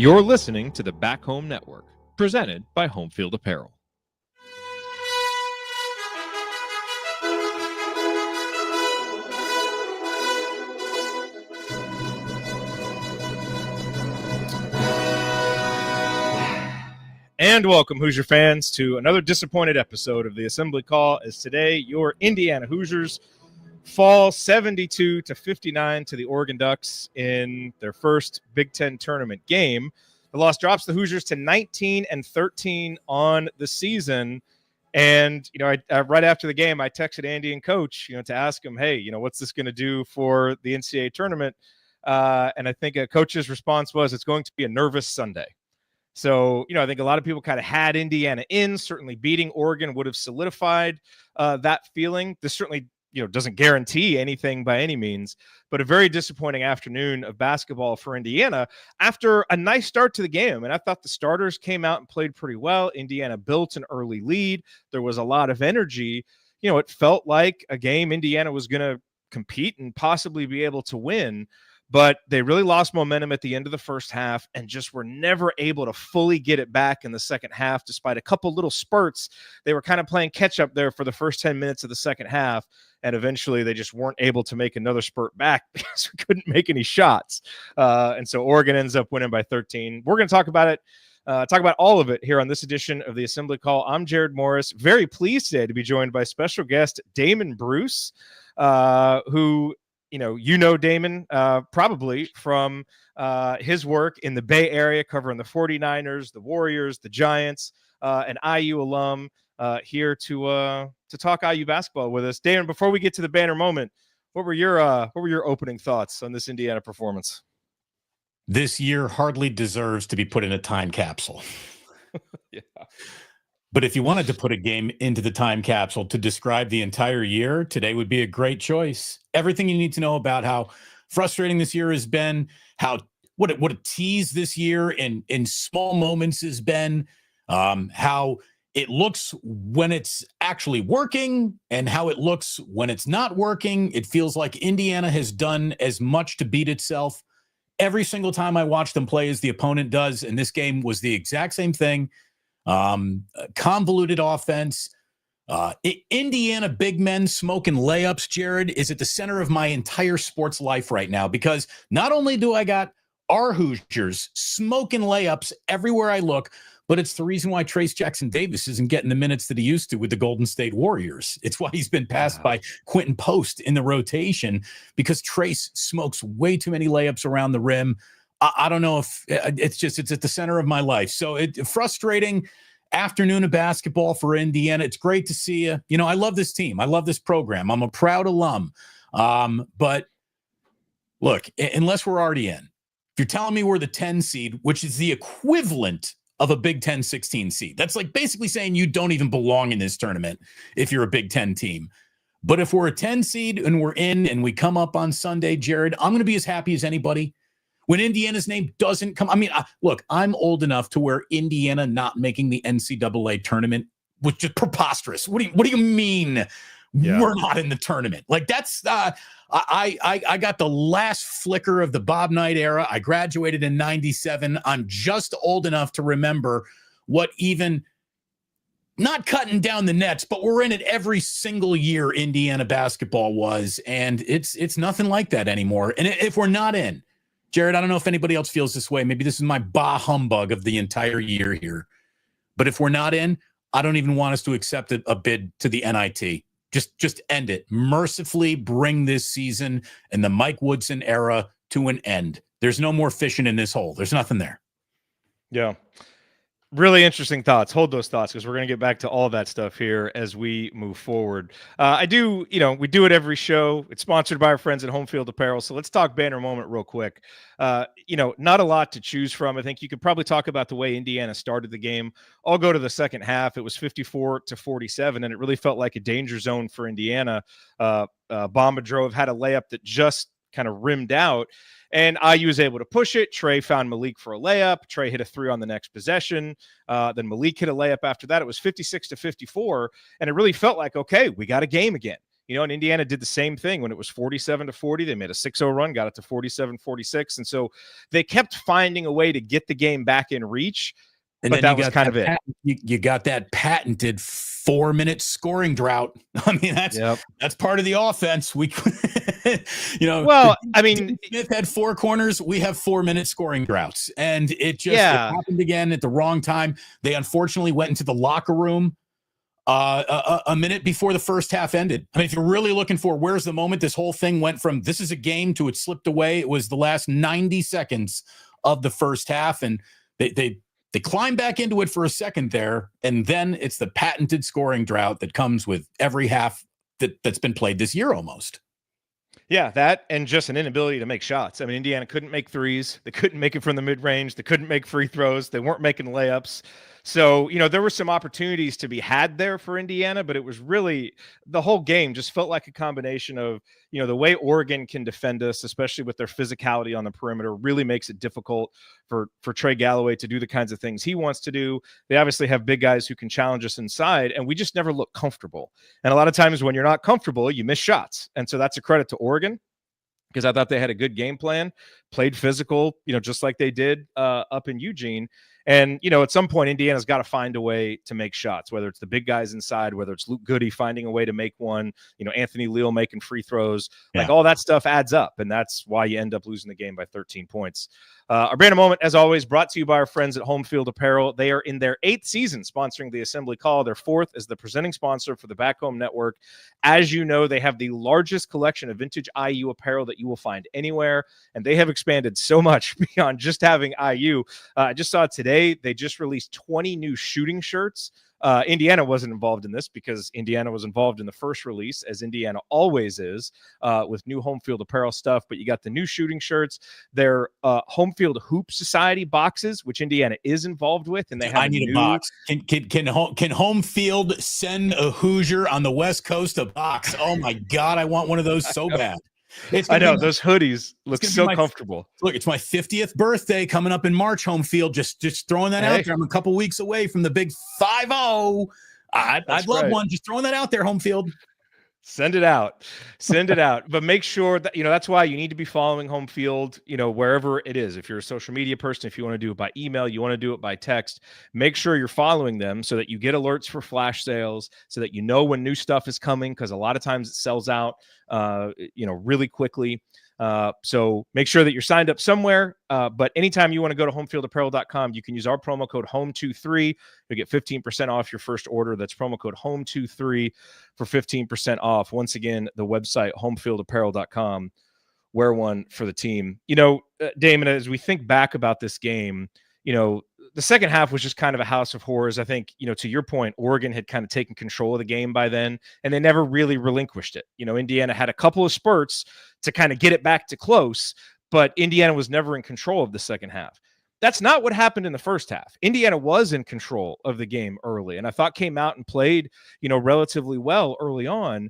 You're listening to the Back Home Network, presented by Homefield Apparel. And welcome, Hoosier fans, to another disappointed episode of the Assembly Call, as today your Indiana Hoosiers fall 72-59 to the Oregon Ducks in their first Big Ten tournament game. The loss drops the Hoosiers to 19-13 on the season. And, right after the game, I texted Andy and Coach, to ask him, hey, what's this going to do for the NCAA tournament? And I think Coach's response was, it's going to be a nervous Sunday. So, I think a lot of people kind of had Indiana in. Certainly beating Oregon would have solidified that feeling. This certainly, doesn't guarantee anything by any means, but a very disappointing afternoon of basketball for Indiana after a nice start to the game. And I thought the starters came out and played pretty well. Indiana built an early lead. There was a lot of energy. It felt like a game Indiana was going to compete and possibly be able to win. But they really lost momentum at the end of the first half and just were never able to fully get it back in the second half, despite a couple little spurts. They were kind of playing catch up there for the first 10 minutes of the second half, and eventually they just weren't able to make another spurt back because we couldn't make any shots. And so Oregon ends up winning by 13. We're going to talk about it. Talk about all of it here on this edition of the Assembly Call. I'm Jared Morris. Very pleased today to be joined by special guest Damon Bruce, who Damon probably from his work in the Bay Area covering the 49ers, the Warriors, the Giants, an IU alum here to talk IU basketball with us. Damon, before we get to the banner moment, what were your opening thoughts on this Indiana performance? This year hardly deserves to be put in a time capsule. Yeah. But if you wanted to put a game into the time capsule to describe the entire year, today would be a great choice. Everything you need to know about how frustrating this year has been, what a tease this year in small moments has been, how it looks when it's actually working and how it looks when it's not working. It feels like Indiana has done as much to beat itself every single time I watch them play as the opponent does. And this game was the exact same thing. Convoluted offense. Indiana big men smoking layups, Jared, is at the center of my entire sports life right now, because not only do I got our Hoosiers smoking layups everywhere I look, but it's the reason why Trace Jackson Davis isn't getting the minutes that he used to with the Golden State Warriors. It's why he's been passed by Quentin Post in the rotation, because Trace smokes way too many layups around the rim. I don't know if it's at the center of my life. So frustrating afternoon of basketball for Indiana. It's great to see you. I love this team. I love this program. I'm a proud alum. But look, unless we're already in, if you're telling me we're the 10 seed, which is the equivalent of a Big Ten 16 seed, that's like basically saying you don't even belong in this tournament if you're a Big Ten team. But if we're a 10 seed and we're in and we come up on Sunday, Jared, I'm going to be as happy as anybody. When Indiana's name doesn't come, look, I'm old enough to where Indiana not making the NCAA tournament was just preposterous. What do you mean we're not in the tournament? Like that's I got the last flicker of the Bob Knight era. I graduated in 97. I'm just old enough to remember what even not cutting down the nets, but we're in it every single year Indiana basketball was, and it's nothing like that anymore. And if we're not in, Jared, I don't know if anybody else feels this way. Maybe this is my bah humbug of the entire year here. But if we're not in, I don't even want us to accept a bid to the NIT. Just end it. Mercifully bring this season and the Mike Woodson era to an end. There's no more fishing in this hole. There's nothing there. Yeah. Really interesting thoughts. Hold those thoughts, because we're going to get back to all of that stuff here as we move forward. We do it every show. It's sponsored by our friends at Homefield Apparel. So let's talk banner moment real quick. Not a lot to choose from. I think you could probably talk about the way Indiana started the game. I'll go to the second half. It was 54-47, and it really felt like a danger zone for Indiana. Bombadrov had a layup that just kind of rimmed out, and IU was able to push it. Trey found Malik for a layup. Trey hit a three on the next possession. Then Malik hit a layup after that. It was 56-54, and it really felt like, okay, we got a game again. and Indiana did the same thing when it was 47-40. They made a 6-0 run, got it to 47-46. And so they kept finding a way to get the game back in reach. And but then that was kind of it. You got that patented 4-minute scoring drought. I mean, that's part of the offense. We, well, I mean, Smith had 4 corners. We have 4-minute scoring droughts, and it happened again at the wrong time. They unfortunately went into the locker room a minute before the first half ended. I mean, if you're really looking for where's the moment, this whole thing went from this is a game to it slipped away. It was the last 90 seconds of the first half, and they climb back into it for a second there, and then it's the patented scoring drought that comes with every half that's been played this year almost. Yeah, that and just an inability to make shots. I mean, Indiana couldn't make threes. They couldn't make it from the mid-range. They couldn't make free throws. They weren't making layups. So, there were some opportunities to be had there for Indiana, but it was really the whole game just felt like a combination of, the way Oregon can defend us, especially with their physicality on the perimeter, really makes it difficult for Trey Galloway to do the kinds of things he wants to do. They obviously have big guys who can challenge us inside, and we just never look comfortable. And a lot of times when you're not comfortable, you miss shots. And so that's a credit to Oregon, because I thought they had a good game plan, played physical, just like they did up in Eugene. And, at some point, Indiana's got to find a way to make shots, whether it's the big guys inside, whether it's Luke Goode finding a way to make one, Anthony Leal making free throws, like all that stuff adds up. And that's why you end up losing the game by 13 points. Our brand of moment, as always, brought to you by our friends at Homefield Apparel. They are in their 8th season sponsoring the Assembly Call. Their 4th is the presenting sponsor for the Back Home Network. As you know, they have the largest collection of vintage IU apparel that you will find anywhere. And they have expanded so much beyond just having IU. I just saw today, they just released 20 new shooting shirts. Indiana wasn't involved in this because Indiana was involved in the first release, as Indiana always is, with new Homefield apparel stuff. But you got the new shooting shirts, their Homefield Hoop Society boxes, which Indiana is involved with, and they have. I need a box. Can Homefield send a Hoosier on the West Coast a box? Oh my God, I want one of those so bad. I know those hoodies look so comfortable. Look, it's my 50th birthday coming up in March. Homefield, just throwing that out there. I'm a couple weeks away from the big 5-0. I'd love one. Just throwing that out there, Homefield. Send it out. But make sure that, that's why you need to be following Homefield, wherever it is. If you're a social media person, if you want to do it by email, you want to do it by text, make sure you're following them so that you get alerts for flash sales, so that you know when new stuff is coming, because a lot of times it sells out, really quickly. So make sure that you're signed up somewhere. But anytime you want to go to homefieldapparel.com, you can use our promo code HOME23. You'll get 15% off your first order. That's promo code HOME23 for 15% off. Once again, the website, homefieldapparel.com. Wear one for the team. Damon, as we think back about this game, the second half was just kind of a house of horrors. I think, to your point, Oregon had kind of taken control of the game by then, and they never really relinquished it. Indiana had a couple of spurts to kind of get it back to close, but Indiana was never in control of the second half. That's not what happened in the first half. Indiana was in control of the game early, and I thought came out and played, relatively well early on.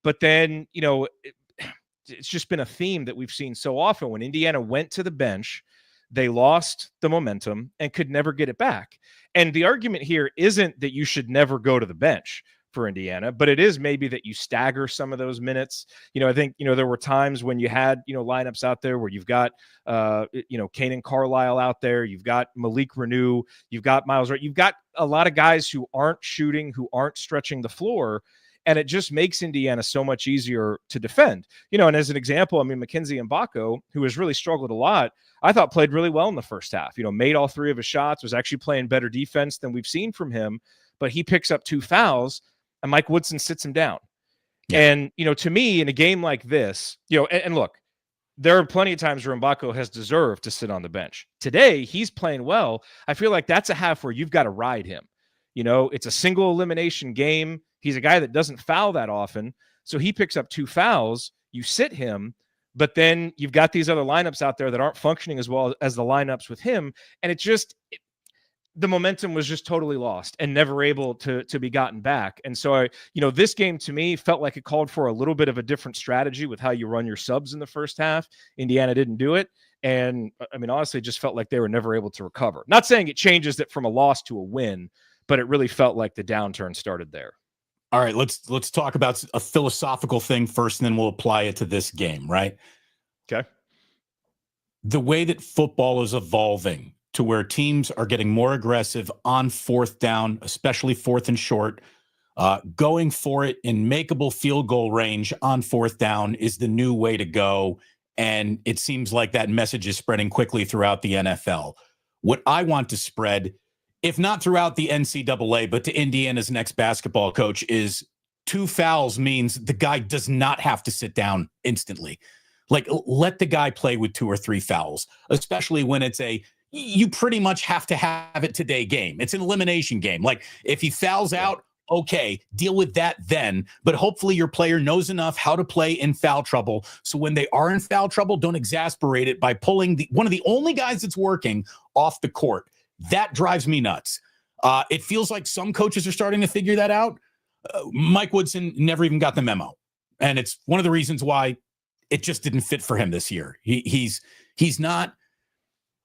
But then, it's just been a theme that we've seen so often. When Indiana went to the bench, they lost the momentum and could never get it back. And the argument here isn't that you should never go to the bench for Indiana, but it is maybe that you stagger some of those minutes. I think, there were times when you had, lineups out there where you've got, Kanan Carlisle out there, you've got Malik Reneau, you've got Miles Wright, you've got a lot of guys who aren't shooting, who aren't stretching the floor. And it just makes Indiana so much easier to defend. And as an example, Mackenzie Mgbako, who has really struggled a lot, I thought played really well in the first half. Made all 3 of his shots, was actually playing better defense than we've seen from him. But he picks up 2 fouls, and Mike Woodson sits him down. Yeah. And, to me, in a game like this, and look, there are plenty of times where Mgbako has deserved to sit on the bench. Today, he's playing well. I feel like that's a half where you've got to ride him. It's a single elimination game. He's a guy that doesn't foul that often. So he picks up 2 fouls. You sit him, but then you've got these other lineups out there that aren't functioning as well as the lineups with him. And the momentum was just totally lost and never able to be gotten back. And so, this game to me felt like it called for a little bit of a different strategy with how you run your subs in the first half. Indiana didn't do it. And honestly, just felt like they were never able to recover. Not saying it changes it from a loss to a win, but it really felt like the downturn started there. All right, let's talk about a philosophical thing first, and then we'll apply it to this game, right? Okay. The way that football is evolving to where teams are getting more aggressive on fourth down, especially fourth and short, going for it in makeable field goal range on fourth down is the new way to go. And it seems like that message is spreading quickly throughout the NFL. What I want to spread, if not throughout the NCAA, but to Indiana's next basketball coach, is 2 fouls means the guy does not have to sit down instantly. Like, let the guy play with 2 or 3 fouls, especially when it's you pretty much have to have it today game. It's an elimination game. Like, if he fouls out, okay, deal with that then. But hopefully your player knows enough how to play in foul trouble. So when they are in foul trouble, don't exasperate it by pulling one of the only guys that's working off the court. That drives me nuts. It feels like some coaches are starting to figure that out. Mike Woodson never even got the memo. And it's one of the reasons why it just didn't fit for him this year. He's not.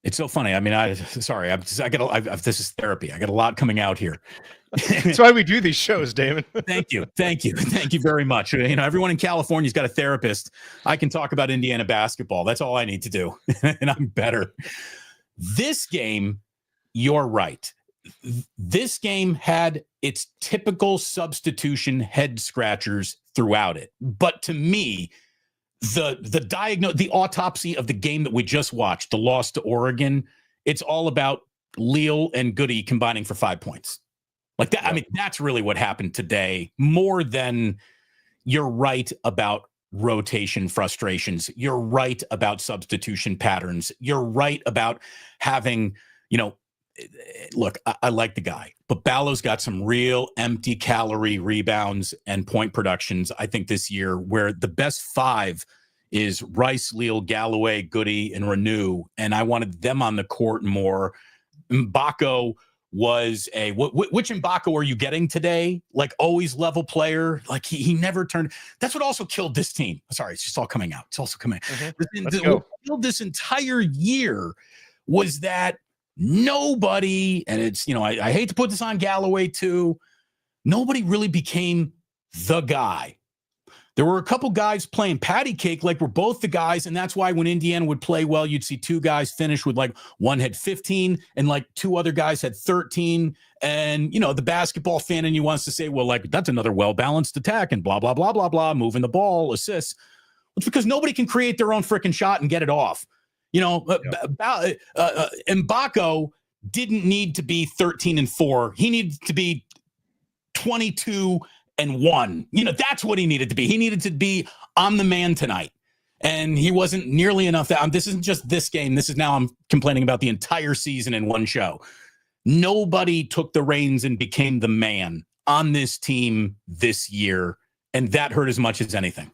It's so funny. I mean, this is therapy. I got a lot coming out here. That's why we do these shows, Damon. Thank you very much. You know, everyone in California's got a therapist. I can talk about Indiana basketball. That's all I need to do, and I'm better. This game, you're right. This game had its typical substitution head scratchers throughout it, but to me, the autopsy of the game that we just watched, the loss to Oregon, it's all about Leal and Goode combining for 5 points. Like that. I mean, that's really what happened today, more than you're right about rotation frustrations. You're right about substitution patterns. You're right about having, look, I like the guy, but Ballow's got some real empty calorie rebounds and point productions, I think, this year, where the best 5 is Rice, Leal, Galloway, Goode, and Reneau. And I wanted them on the court more. Mgbako was which Mgbako are you getting today? Like, always level player. Like, he never turned. That's what also killed this team. Sorry, it's just all coming out. It's also coming out. What killed this entire year was that nobody, and it's, I hate to put this on Galloway too, nobody really became the guy. There were a couple guys playing patty cake like we're both the guys, and that's why when Indiana would play well, you'd see 2 guys finish with, like, one had 15 and like 2 other guys had 13. And, the basketball fan in you wants to say, well, like, that's another well-balanced attack and blah, blah, blah, blah, blah, moving the ball, assists. It's because nobody can create their own freaking shot and get it off. Mgbako didn't need to be 13-4. He needed to be 22-1. That's what he needed to be. He needed to be on the man tonight. And he wasn't nearly enough. This isn't just this game. This is now I'm complaining about the entire season in one show. Nobody took the reins and became the man on this team this year. And that hurt as much as anything.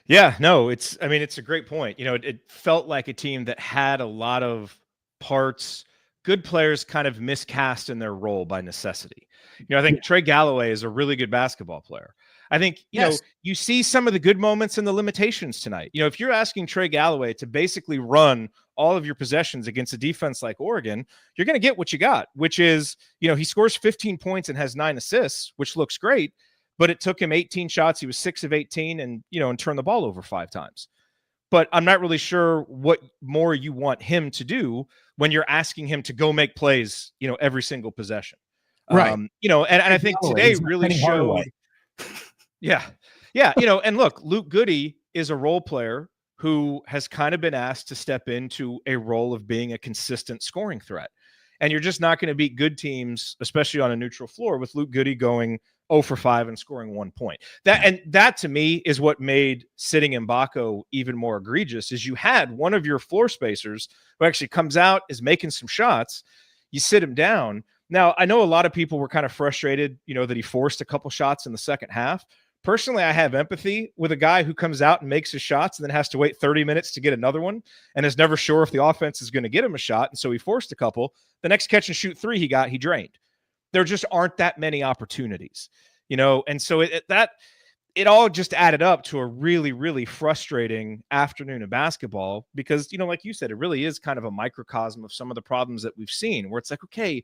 Yeah, no, it's a great point. It felt like a team that had a lot of parts, good players kind of miscast in their role by necessity. I think Trey Galloway is a really good basketball player. I think, you see some of the good moments and the limitations tonight. If you're asking Trey Galloway to basically run all of your possessions against a defense like Oregon, you're going to get what you got, which is, he scores 15 points and has 9 assists, which looks great. But it took him 18 shots. He was 6 of 18 and turned the ball over 5 times. But I'm not really sure what more you want him to do when you're asking him to go make plays, every single possession. Right. And I think today really showed. Yeah. And look, Luke Goode is a role player who has kind of been asked to step into a role of being a consistent scoring threat. And you're just not going to beat good teams, especially on a neutral floor, with Luke Goode going 0 for 5 and scoring 1 point. That to me is what made sitting Mgbako even more egregious. Is you had one of your floor spacers who actually comes out, is making some shots. You sit him down. Now, I know a lot of people were kind of frustrated, that he forced a couple shots in the second half. Personally, I have empathy with a guy who comes out and makes his shots and then has to wait 30 minutes to get another one and is never sure if the offense is going to get him a shot. And so he forced a couple. The next catch and shoot 3 he got, he drained. There just aren't that many opportunities, and so it all just added up to a really, really frustrating afternoon of basketball because, like you said, it really is kind of a microcosm of some of the problems that we've seen where it's like, okay,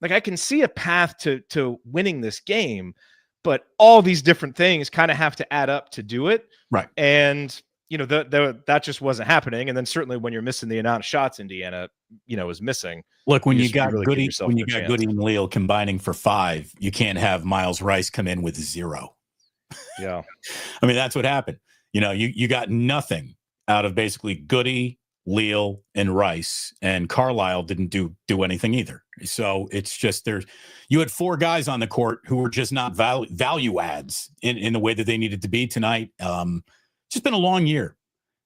like I can see a path to winning this game, but all these different things kind of have to add up to do it. Right. And, that just wasn't happening. And then certainly when you're missing the amount of shots Indiana, is missing. Look, when you got really Goode, Goode and Leal combining for 5, you can't have Miles Rice come in with 0. Yeah. I mean, that's what happened. You got nothing out of basically Goode, Leal, and Rice, and Carlisle didn't do anything either. So it's just you had 4 guys on the court who were just not value adds in the way that they needed to be tonight. It's just been a long year.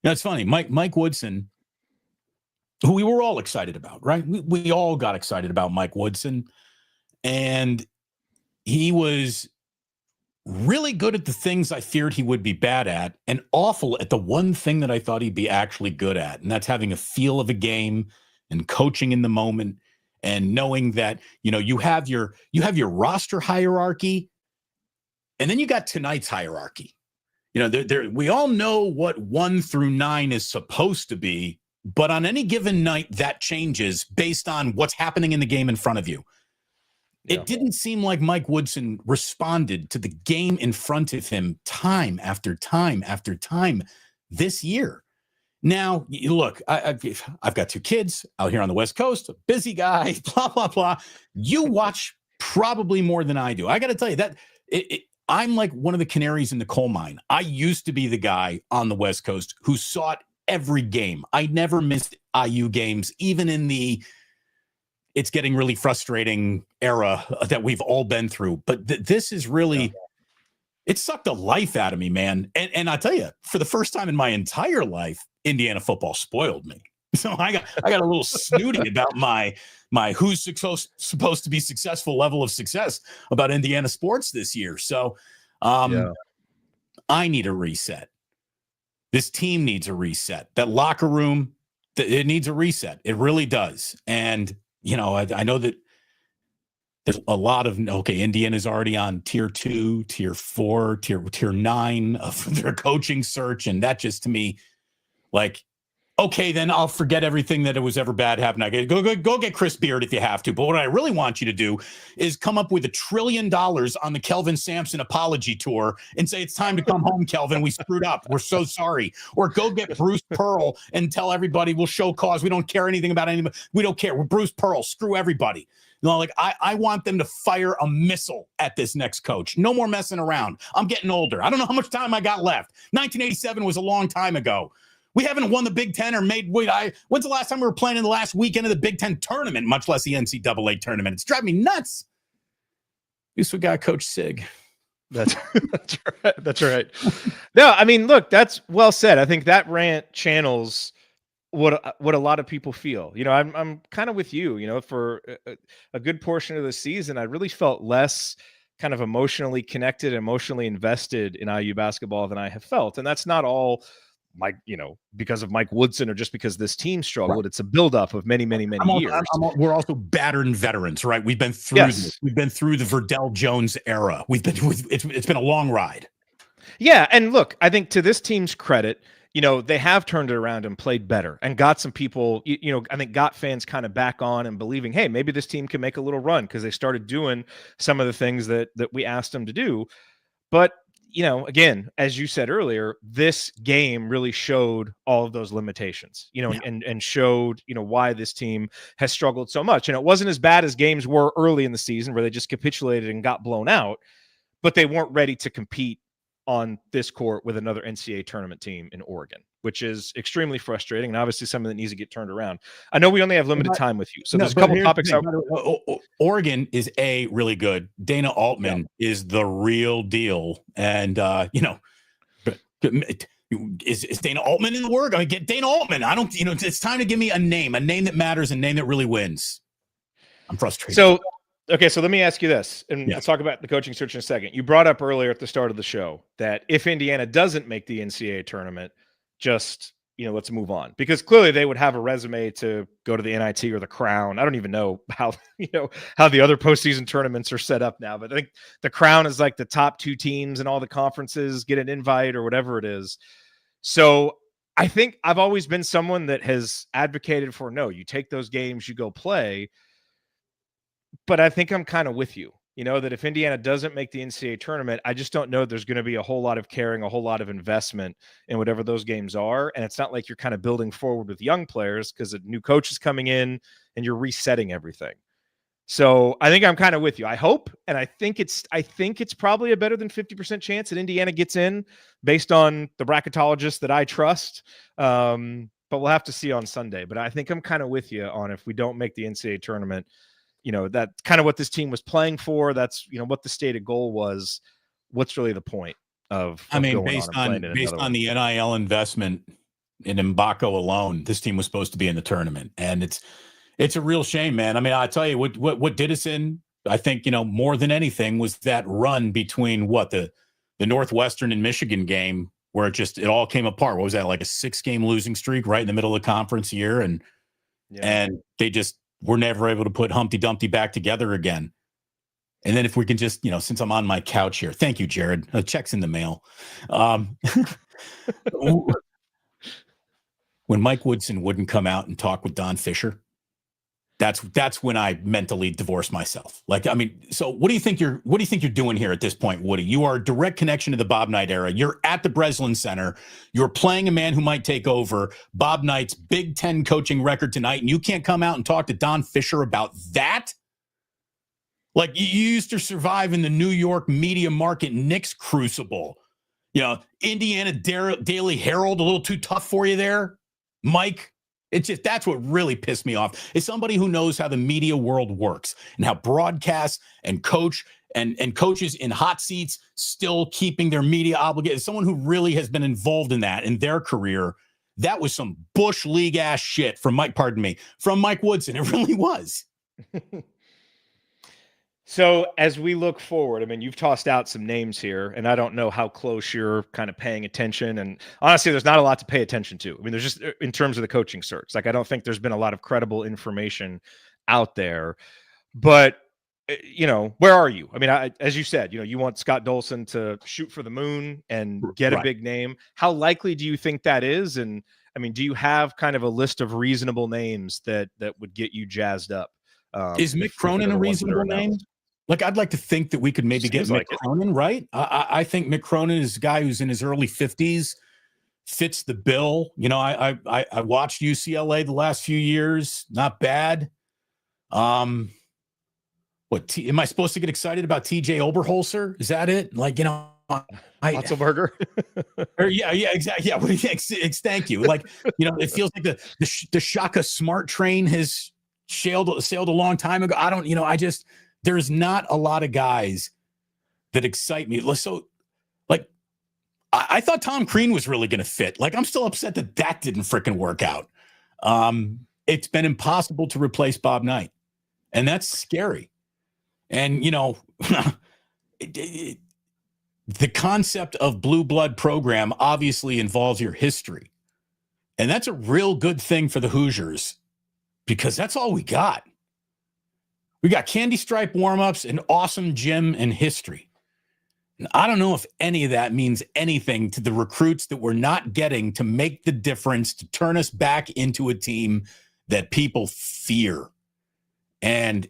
It's funny. Mike Woodson, who we were all excited about, right? We all got excited about Mike Woodson, and he was really good at the things I feared he would be bad at, and awful at the one thing that I thought he'd be actually good at, and that's having a feel of a game and coaching in the moment and knowing that, you have your roster hierarchy, and then you got tonight's hierarchy. We all know what 1 through 9 is supposed to be, but on any given night that changes based on what's happening in the game in front of you. Yeah. It didn't seem like Mike Woodson responded to the game in front of him time after time after time this year. Now, look, I've got 2 kids out here on the West Coast, a busy guy, blah, blah, blah. You watch probably more than I do. I got to tell you that I'm like one of the canaries in the coal mine. I used to be the guy on the West Coast who saw every game. I never missed IU games, even in the it's getting really frustrating era that we've all been through. But this is really, it sucked the life out of me, man. And I tell you, for the first time in my entire life, Indiana football spoiled me. So I got a little snooty about my who's supposed to be successful level of success about Indiana sports this year. So I need a reset. This team needs a reset. That locker room, it needs a reset. It really does. And, I know that there's a lot of, Indiana's already on tier 2, tier 4, tier 9 of their coaching search. And that just, to me, like, okay, then I'll forget everything that it was ever bad happening. Go get Chris Beard if you have to. But what I really want you to do is come up with $1 trillion on the Kelvin Sampson apology tour and say, it's time to come home, Kelvin. We screwed up. We're so sorry. Or go get Bruce Pearl and tell everybody we'll show cause. We don't care anything about anybody. We don't care. We're Bruce Pearl. Screw everybody. I want them to fire a missile at this next coach. No more messing around. I'm getting older. I don't know how much time I got left. 1987 was a long time ago. We haven't won the Big Ten or when's the last time we were playing in the last weekend of the Big Ten tournament, much less the NCAA tournament? It's driving me nuts. At least we got Coach Sig. That's right. That's right. No, I mean, look, that's well said. I think that rant channels what a lot of people feel. I'm kind of with you. For a good portion of the season, I really felt less kind of emotionally connected, emotionally invested in IU basketball than I have felt, and that's not all because of Mike Woodson or just because this team struggled. Right. It's a buildup of many, many, many years. We're also battered veterans, right? We've been through this. We've been through the Verdell Jones era. It's been a long ride. Yeah. And look, I think to this team's credit, they have turned it around and played better and got some people, I think got fans kind of back on and believing, hey, maybe this team can make a little run because they started doing some of the things that we asked them to do. But again, as you said earlier, this game really showed all of those limitations, and showed, why this team has struggled so much. And it wasn't as bad as games were early in the season where they just capitulated and got blown out, but they weren't ready to compete on this court with another NCAA tournament team in Oregon, which is extremely frustrating and obviously something that needs to get turned around. I know we only have limited time with you, so there's a couple topics. Oregon is really good. Dana Altman is the real deal, and is Dana Altman in the work? I mean, get Dana Altman. I don't. It's time to give me a name that matters, a name that really wins. I'm frustrated. So let me ask you this, and we'll talk about the coaching search in a second. You brought up earlier at the start of the show that if Indiana doesn't make the NCAA tournament, just, let's move on. Because clearly they would have a resume to go to the NIT or the Crown. I don't even know how the other postseason tournaments are set up now, but I think the Crown is like the top 2 teams in all the conferences get an invite or whatever it is. So I think I've always been someone that has advocated for, no, you take those games, you go play. But I think I'm kind of with you, that if Indiana doesn't make the NCAA tournament, I just don't know there's going to be a whole lot of caring, a whole lot of investment in whatever those games are. And it's not like you're kind of building forward with young players because a new coach is coming in and you're resetting everything. So I think I'm kind of with you. I hope, and I think it's probably a better than 50% chance that Indiana gets in based on the bracketologists that I trust. But we'll have to see on Sunday. But I think I'm kind of with you on if we don't make the NCAA tournament, that's kind of what this team was playing for. That's, what the stated goal was. What's really the point of based on the NIL investment in Mgbako alone, this team was supposed to be in the tournament, and it's a real shame, man. I mean, I tell you what did us in, I think, more than anything was that run between the Northwestern and Michigan game where it all came apart. What was that, like a 6-game losing streak right in the middle of the conference year? And they just were never able to put Humpty Dumpty back together again. And then if we can just, since I'm on my couch here, thank you, Jared. Check's in the mail. When Mike Woodson wouldn't come out and talk with Don Fisher, that's when I mentally divorced myself. So what do you think you're doing here at this point, Woody? You are a direct connection to the Bob Knight era. You're at the Breslin Center. You're playing a man who might take over Bob Knight's Big Ten coaching record tonight, and you can't come out and talk to Don Fisher about that? Like, you used to survive in the New York media market Knicks crucible. Indiana Daily Herald, a little too tough for you there, Mike? It's just, that's what really pissed me off, is somebody who knows how the media world works and how broadcasts and coaches in hot seats still keeping their media obligated. Someone who really has been involved in that in their career. That was some Bush League ass shit from Mike Woodson. It really was. So as we look forward, I mean, you've tossed out some names here, and I don't know how close you're kind of paying attention. And honestly, there's not a lot to pay attention to. I mean, there's just, in terms of the coaching search, I don't think there's been a lot of credible information out there. But, where are you? I mean, as you said, you want Scott Dolson to shoot for the moon and get a big name. How likely do you think that is? And I mean, do you have kind of a list of reasonable names that would get you jazzed up? Is Mick Cronin a reasonable name? I'd like to think that we could maybe get Mick Cronin, right? I think Mick Cronin is a guy who's in his early 50s, fits the bill. I watched UCLA the last few years. Not bad. Am I supposed to get excited about TJ Oberholzer? Is that it? Otzelberger? Yeah, exactly. Yeah, thank you. It feels like the Shaka Smart train has sailed a long time ago. There's not a lot of guys that excite me. So, I thought Tom Crean was really going to fit. I'm still upset that didn't freaking work out. It's been impossible to replace Bob Knight, and that's scary. And, the concept of blue blood program obviously involves your history. And that's a real good thing for the Hoosiers, because that's all we got. We got candy stripe warmups, an awesome gym, and history. And I don't know if any of that means anything to the recruits that we're not getting to make the difference, to turn us back into a team that people fear. And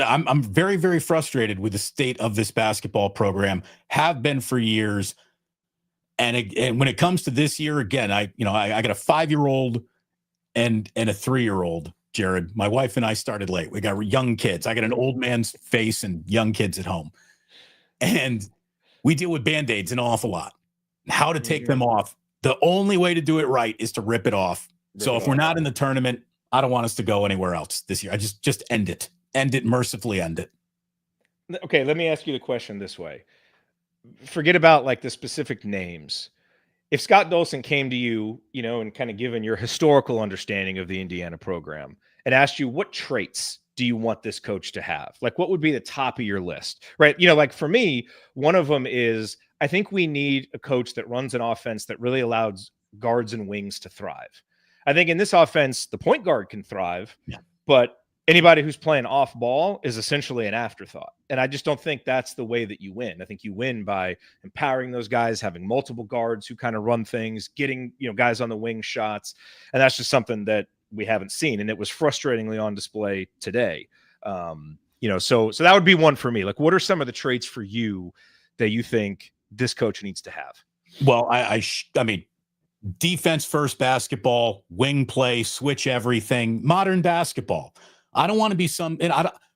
I'm very, very frustrated with the state of this basketball program, have been for years. And when it comes to this year, again, I got a 5-year-old and a 3-year-old. Jared, my wife and I started late. We got young kids. I got an old man's face and young kids at home. And we deal with Band-Aids an awful lot. How to take them off. The only way to do it right is to rip it off. So if we're not in the tournament, I don't want us to go anywhere else this year. I just end it. End it, mercifully end it. Okay, let me ask you the question this way. Forget about the specific names. If Scott Dolson came to you, and kind of given your historical understanding of the Indiana program and asked you, what traits do you want this coach to have? What would be the top of your list, right? For me, one of them is, I think we need a coach that runs an offense that really allows guards and wings to thrive. I think in this offense, the point guard can thrive, but anybody who's playing off ball is essentially an afterthought. And I just don't think that's the way that you win. I think you win by empowering those guys, having multiple guards who kind of run things, getting, guys on the wing shots. And that's just something that we haven't seen. And it was frustratingly on display today. So that would be one for me. Like, what are some of the traits for you that you think this coach needs to have? Well, I mean, defense first basketball, wing play, switch everything, modern basketball. I don't want to be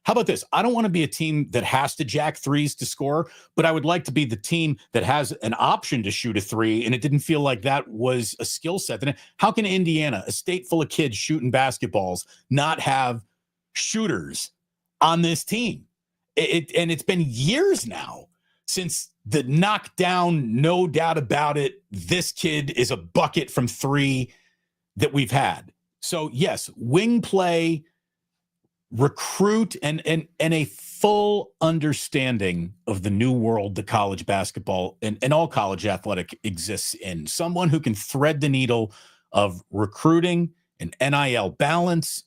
how about this? I don't want to be a team that has to jack threes to score, but I would like to be the team that has an option to shoot a three, and it didn't feel like that was a skill set. Then how can Indiana, a state full of kids shooting basketballs, not have shooters on this team? And it's been years now since the knockdown, no doubt about it, this kid is a bucket from three that we've had. So yes, wing play, recruit, and a full understanding of the new world that college basketball and all college athletic exists in. Someone who can thread the needle of recruiting and NIL balance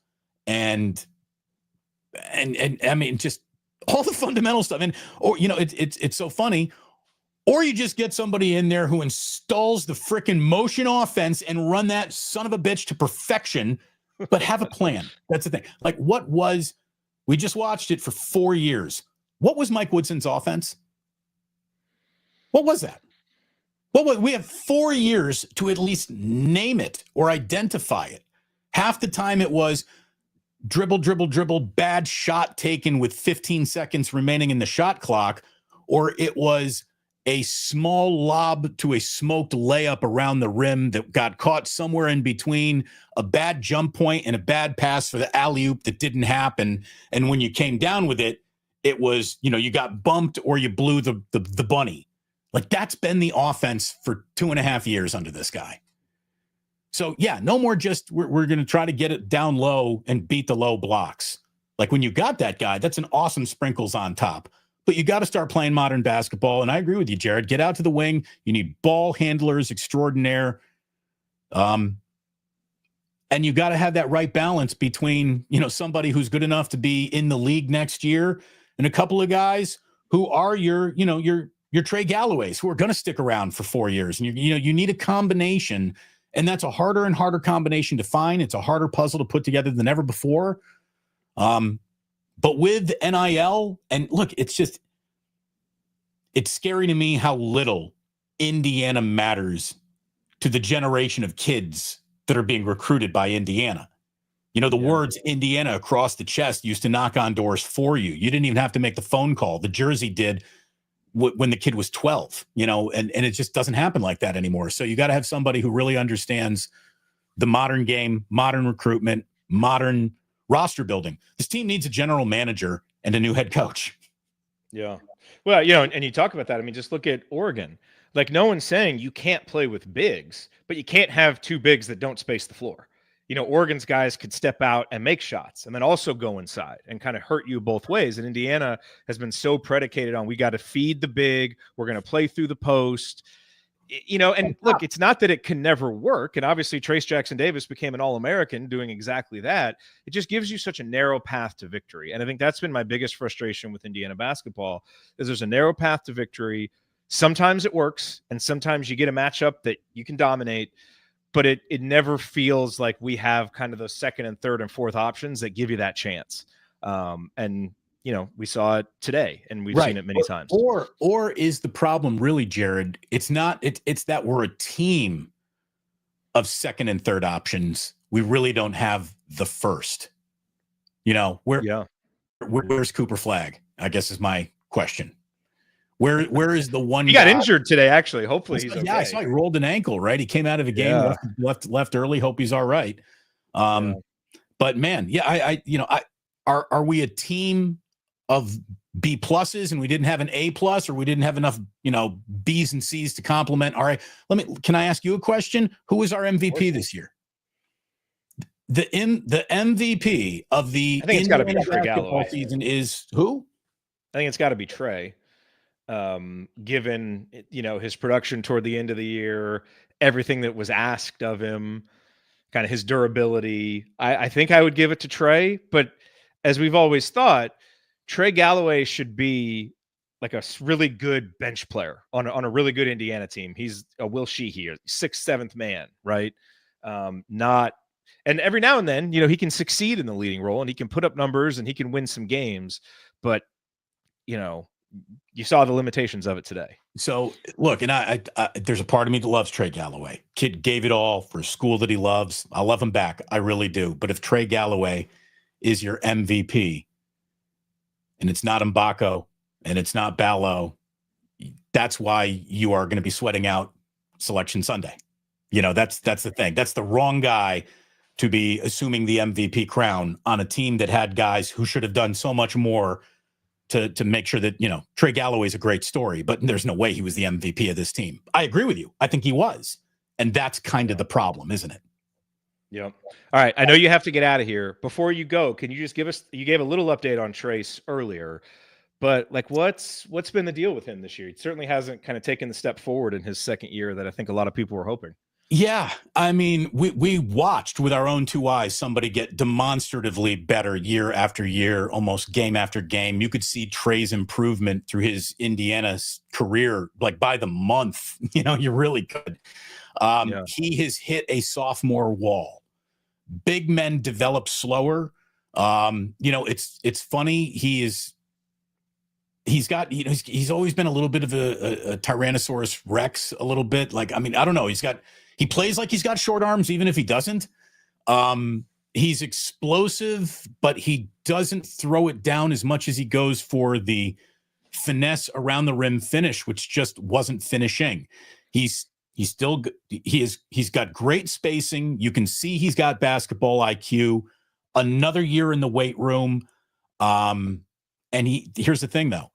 and I mean, just all the fundamental stuff. And, it's so funny. Or you just get somebody in there who installs the frickin' motion offense and run that son of a bitch to perfection, but have a plan. That's the thing. Like, we just watched it for 4 years. What was Mike Woodson's offense? What was that? We have 4 years to at least name it or identify it. Half the time it was dribble, bad shot taken with 15 seconds remaining in the shot clock, or it was a small lob to a smoked layup around the rim that got caught somewhere in between a bad jump point and a bad pass for the alley-oop that didn't happen. And when you came down with it, it was, you got bumped or you blew the bunny. Like, that's been the offense for 2.5 years under this guy. So yeah, no more just we're going to try to get it down low and beat the low blocks. Like, when you got that guy, that's an awesome sprinkles on top. But you got to start playing modern basketball. And I agree with you, Jared. Get out to the wing. You need ball handlers extraordinaire. And you got to have that right balance between, somebody who's good enough to be in the league next year and a couple of guys who are your Trey Galloways who are going to stick around for 4 years. And you need a combination, and that's a harder and harder combination to find. It's a harder puzzle to put together than ever before. But with NIL, and look, it's scary to me how little Indiana matters to the generation of kids that are being recruited by Indiana. The words Indiana across the chest used to knock on doors for you. You didn't even have to make the phone call. The jersey did when the kid was 12, and it just doesn't happen like that anymore. So you got to have somebody who really understands the modern game, modern recruitment, modern roster building. This team needs a general manager and a new head coach. Yeah. Well, and you talk about that. I mean, just look at Oregon. Like, no one's saying you can't play with bigs, but you can't have two bigs that don't space the floor. Oregon's guys could step out and make shots and then also go inside and kind of hurt you both ways. And Indiana has been so predicated on, we got to feed the big, we're going to play through the post. And look, it's not that it can never work. And obviously Trace Jackson Davis became an All-American doing exactly that. It just gives you such a narrow path to victory. And I think that's been my biggest frustration with Indiana basketball, is there's a narrow path to victory. Sometimes it works, and sometimes you get a matchup that you can dominate, but it never feels like we have kind of those second and third and fourth options that give you that chance. We saw it today, and we've seen it many times. Or is the problem really, Jared? It's not. It's that we're a team of second and third options. We really don't have the first. Where's Cooper Flagg? I guess is my question. Where is the one? He got injured today, actually. Hopefully he's okay. Yeah, I saw he rolled an ankle. Right, he came out of a game, left early. Hope he's all right. But man, are we a team of B pluses and we didn't have an A plus, or we didn't have enough, B's and C's to complement? All right, can I ask you a question? Who was our MVP this year? The MVP of the I think it's got to be Trey Galloway season is who? I think it's got to be Trey. Given his production toward the end of the year, everything that was asked of him, kind of his durability, I think I would give it to Trey. But as we've always thought, Trey Galloway should be like a really good bench player on a really good Indiana team. He's a Will Sheehy, 6th, 7th man, right? Not And every now and then, he can succeed in the leading role and he can put up numbers and he can win some games. But, you saw the limitations of it today. So look, and I there's a part of me that loves Trey Galloway. Kid gave it all for a school that he loves. I love him back. I really do. But if Trey Galloway is your MVP and it's not Mgbako and it's not Ballo, that's why you are going to be sweating out Selection Sunday. That's the thing. That's the wrong guy to be assuming the MVP crown on a team that had guys who should have done so much more to make sure that, Trey Galloway is a great story, but there's no way he was the MVP of this team. I agree with you. I think he was. And that's kind of the problem, isn't it? Yeah. All right. I know you have to get out of here. Before you go, can you just you gave a little update on Trace earlier, but what's been the deal with him this year? He certainly hasn't kind of taken the step forward in his second year that I think a lot of people were hoping. Yeah, I mean, we watched with our own two eyes somebody get demonstratively better year after year, almost game after game. You could see Trey's improvement through his Indiana career, by the month. You really could. He has hit a sophomore wall. Big men develop slower. It's funny. He's got, he's always been a little bit of a Tyrannosaurus Rex, a little bit. I don't know. He plays like he's got short arms, even if he doesn't. He's explosive, but he doesn't throw it down as much as he goes for the finesse around the rim finish, which just wasn't finishing. He's got great spacing. You can see he's got basketball IQ. Another year in the weight room. And here's the thing, though.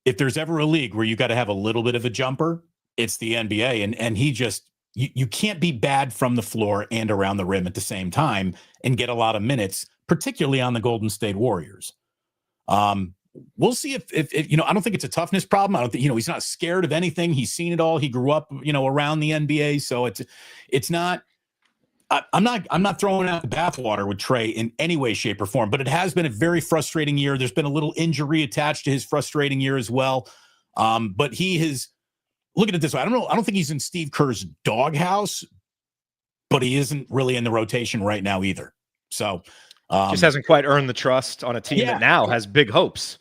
If there's ever a league where you got to have a little bit of a jumper, it's the NBA. And he just, you can't be bad from the floor and around the rim at the same time and get a lot of minutes, particularly on the Golden State Warriors. We'll see if I don't think it's a toughness problem. I don't think, he's not scared of anything. He's seen it all. He grew up, around the NBA. So it's not, I'm not throwing out the bathwater with Trey in any way, shape, or form, but it has been a very frustrating year. There's been a little injury attached to his frustrating year as well. But he has, look at it this way. I don't think he's in Steve Kerr's doghouse, but he isn't really in the rotation right now either. So just hasn't quite earned the trust on a team that now has big hopes.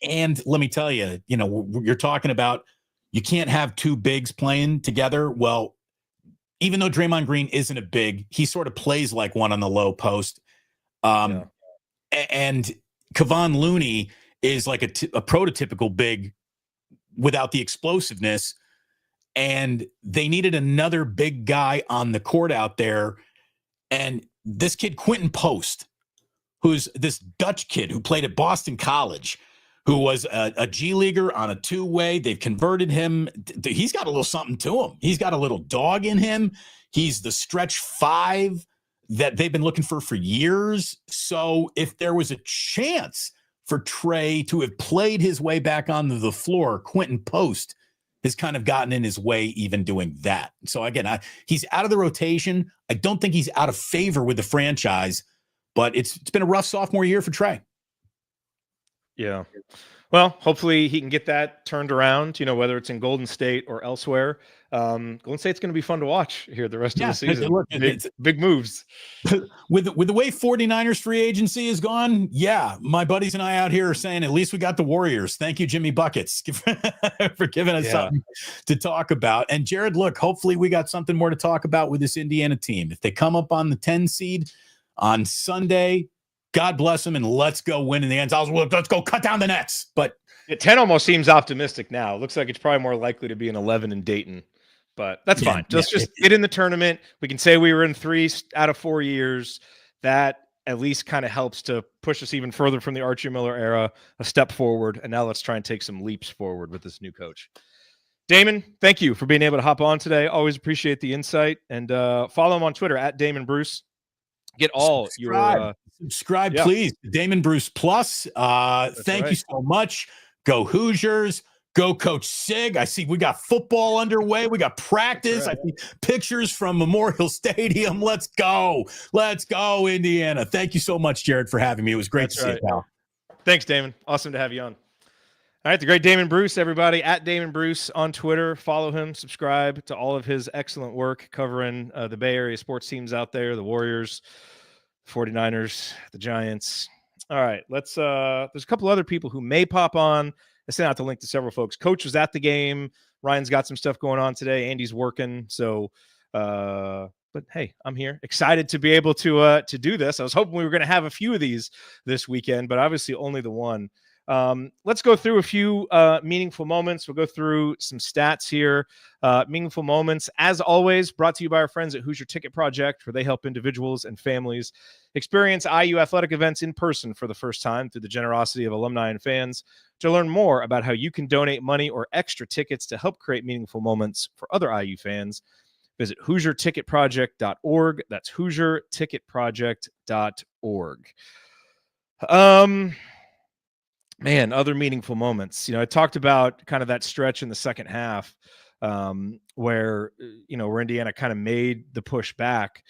And let me tell you, you're talking about you can't have two bigs playing together. Well, even though Draymond Green isn't a big, he sort of plays like one on the low post. And Kevon Looney is like a prototypical big without the explosiveness. And they needed another big guy on the court out there. And this kid, Quentin Post, who's this Dutch kid who played at Boston College, who was a G leaguer on a two-way. They've converted him. He's got a little something to him. He's got a little dog in him. He's the stretch five that they've been looking for years. So if there was a chance for Trey to have played his way back onto the floor, Quentin Post has kind of gotten in his way even doing that. So again, he's out of the rotation. I don't think he's out of favor with the franchise, but it's been a rough sophomore year for Trey. Yeah. Well, hopefully he can get that turned around, whether it's in Golden State or elsewhere. Golden State's going to be fun to watch here the rest of the season. Look, big moves. With the way 49ers free agency is gone, my buddies and I out here are saying at least we got the Warriors. Thank you, Jimmy Buckets, for giving us something to talk about. And Jared, look, hopefully we got something more to talk about with this Indiana team. If they come up on the 10 seed on Sunday, God bless them, and let's go win in the end. Let's go cut down the nets. But 10 almost seems optimistic now. It looks like it's probably more likely to be an 11 in Dayton, but that's fine. Just get in the tournament. We can say we were in 3 out of 4 years. That at least kind of helps to push us even further from the Archie Miller era, a step forward. And now let's try and take some leaps forward with this new coach. Damon, thank you for being able to hop on today. Always appreciate the insight. And follow him on Twitter at Damon Bruce. Get all your subscribe, please. Damon Bruce Plus. Thank you so much. Go Hoosiers. Go Coach Sig. I see we got football underway. We got practice. I see pictures from Memorial Stadium. Let's go. Let's go, Indiana. Thank you so much, Jared, for having me. It was great to see you, pal. Thanks, Damon. Awesome to have you on. All right, the great Damon Bruce, everybody, at Damon Bruce on Twitter. Follow him, subscribe to all of his excellent work covering the Bay Area sports teams out there, the Warriors, 49ers, the Giants. All right, there's a couple other people who may pop on. I sent out the link to several folks. Coach was at the game. Ryan's got some stuff going on today. Andy's working. So, but hey, I'm here, excited to be able to do this. I was hoping we were going to have a few of these this weekend, but obviously only the one. Let's go through a few meaningful moments. We'll go through some stats here. Meaningful moments, as always, brought to you by our friends at Hoosier Ticket Project, where they help individuals and families experience IU athletic events in person for the first time through the generosity of alumni and fans. To learn more about how you can donate money or extra tickets to help create meaningful moments for other IU fans, visit HoosierTicketProject.org. That's HoosierTicketProject.org. Man, other meaningful moments. I talked about kind of that stretch in the second half where Indiana kind of made the push back,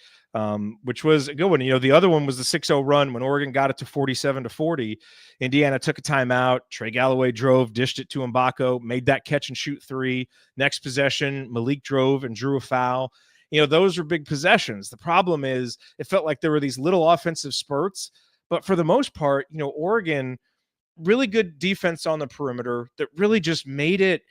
which was a good one. The other one was the 6-0 run when Oregon got it to 47-40. Indiana took a timeout. Trey Galloway drove, dished it to Mgbako, made that catch and shoot three. Next possession, Malik drove and drew a foul. Those were big possessions. The problem is it felt like there were these little offensive spurts, but for the most part, Oregon – really good defense on the perimeter that really just made it,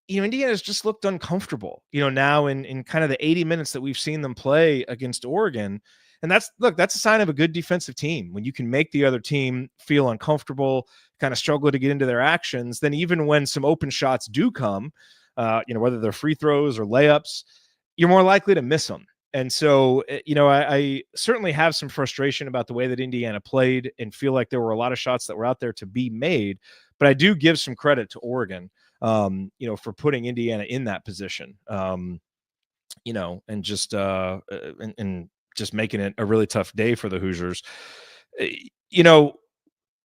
Indiana's just looked uncomfortable, now in kind of the 80 minutes that we've seen them play against Oregon. And that's a sign of a good defensive team. When you can make the other team feel uncomfortable, kind of struggle to get into their actions, then even when some open shots do come, whether they're free throws or layups, you're more likely to miss them. And so, I certainly have some frustration about the way that Indiana played and feel like there were a lot of shots that were out there to be made. But I do give some credit to Oregon, for putting Indiana in that position, and just just making it a really tough day for the Hoosiers.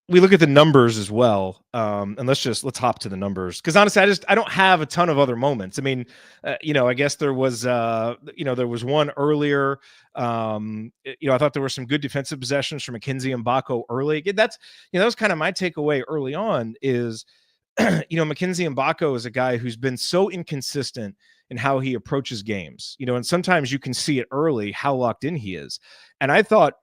We look at the numbers as well. And let's hop to the numbers. Cause honestly, I don't have a ton of other moments. I mean, I guess there was one earlier. I thought there were some good defensive possessions from Mackenzie Mgbako early. That was kind of my takeaway early on is, Mackenzie Mgbako is a guy who's been so inconsistent in how he approaches games, and sometimes you can see it early, how locked in he is. And I thought,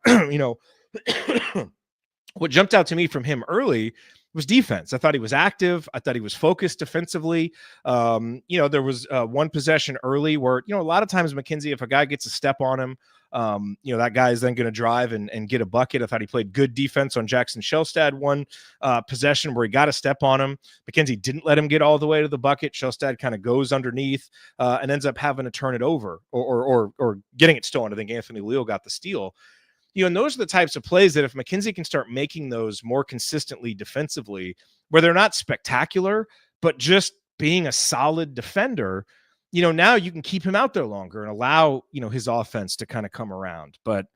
what jumped out to me from him early was defense. I thought he was active. I thought he was focused defensively. There was one possession early where, a lot of times Mackenzie, if a guy gets a step on him, that guy is then going to drive and get a bucket. I thought he played good defense on Jackson Shelstad one possession where he got a step on him. Mackenzie didn't let him get all the way to the bucket. Shelstad kind of goes underneath and ends up having to turn it over or getting it stolen. I think Anthony Leal got the steal. And those are the types of plays that if Mackenzie can start making those more consistently defensively, where they're not spectacular, but just being a solid defender, now you can keep him out there longer and allow, his offense to kind of come around. But,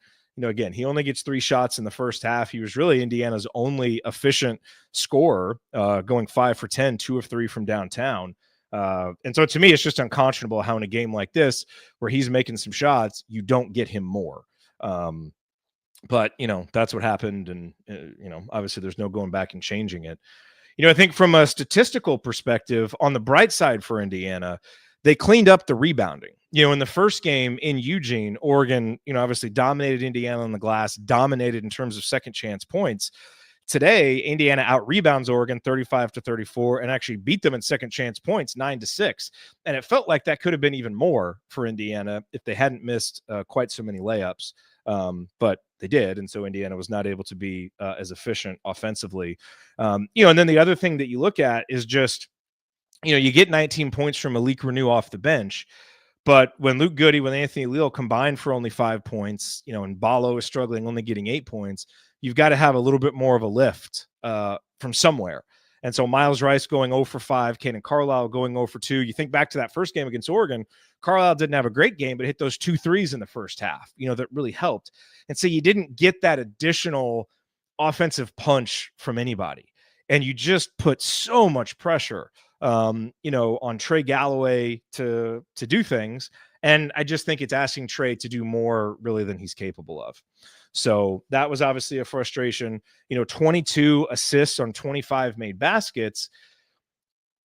again, he only gets 3 shots in the first half. He was really Indiana's only efficient scorer, going 5 for 10, 2 of 3 from downtown. And so to me, it's just unconscionable how in a game like this, where he's making some shots, you don't get him more. But, that's what happened. And, obviously there's no going back and changing it. I think from a statistical perspective, on the bright side for Indiana, they cleaned up the rebounding. In the first game in Eugene, Oregon, obviously dominated Indiana on the glass, dominated in terms of second chance points. Today, Indiana out-rebounds Oregon 35-34 and actually beat them in second chance points 9-6. And it felt like that could have been even more for Indiana if they hadn't missed quite so many layups. But they did. And so Indiana was not able to be as efficient offensively. And then the other thing that you look at is just, you get 19 points from Malik Reneau off the bench. But when Luke Goode, when Anthony Leal combined for only 5 points, and Balo is struggling, only getting 8 points, you've got to have a little bit more of a lift from somewhere. And so Miles Rice going 0 for 5, Caden Carlisle going 0 for 2. You think back to that first game against Oregon, Carlisle didn't have a great game, but hit those 2 threes in the first half, that really helped. And so you didn't get that additional offensive punch from anybody. And you just put so much pressure, on Trey Galloway to do things. And I just think it's asking Trey to do more really than he's capable of. So that was obviously a frustration. 22 assists on 25 made baskets.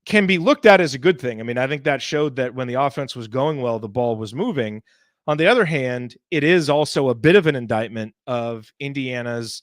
can be looked at as a good thing. I mean, I think that showed that when the offense was going well, the ball was moving. On the other hand, it is also a bit of an indictment of Indiana's,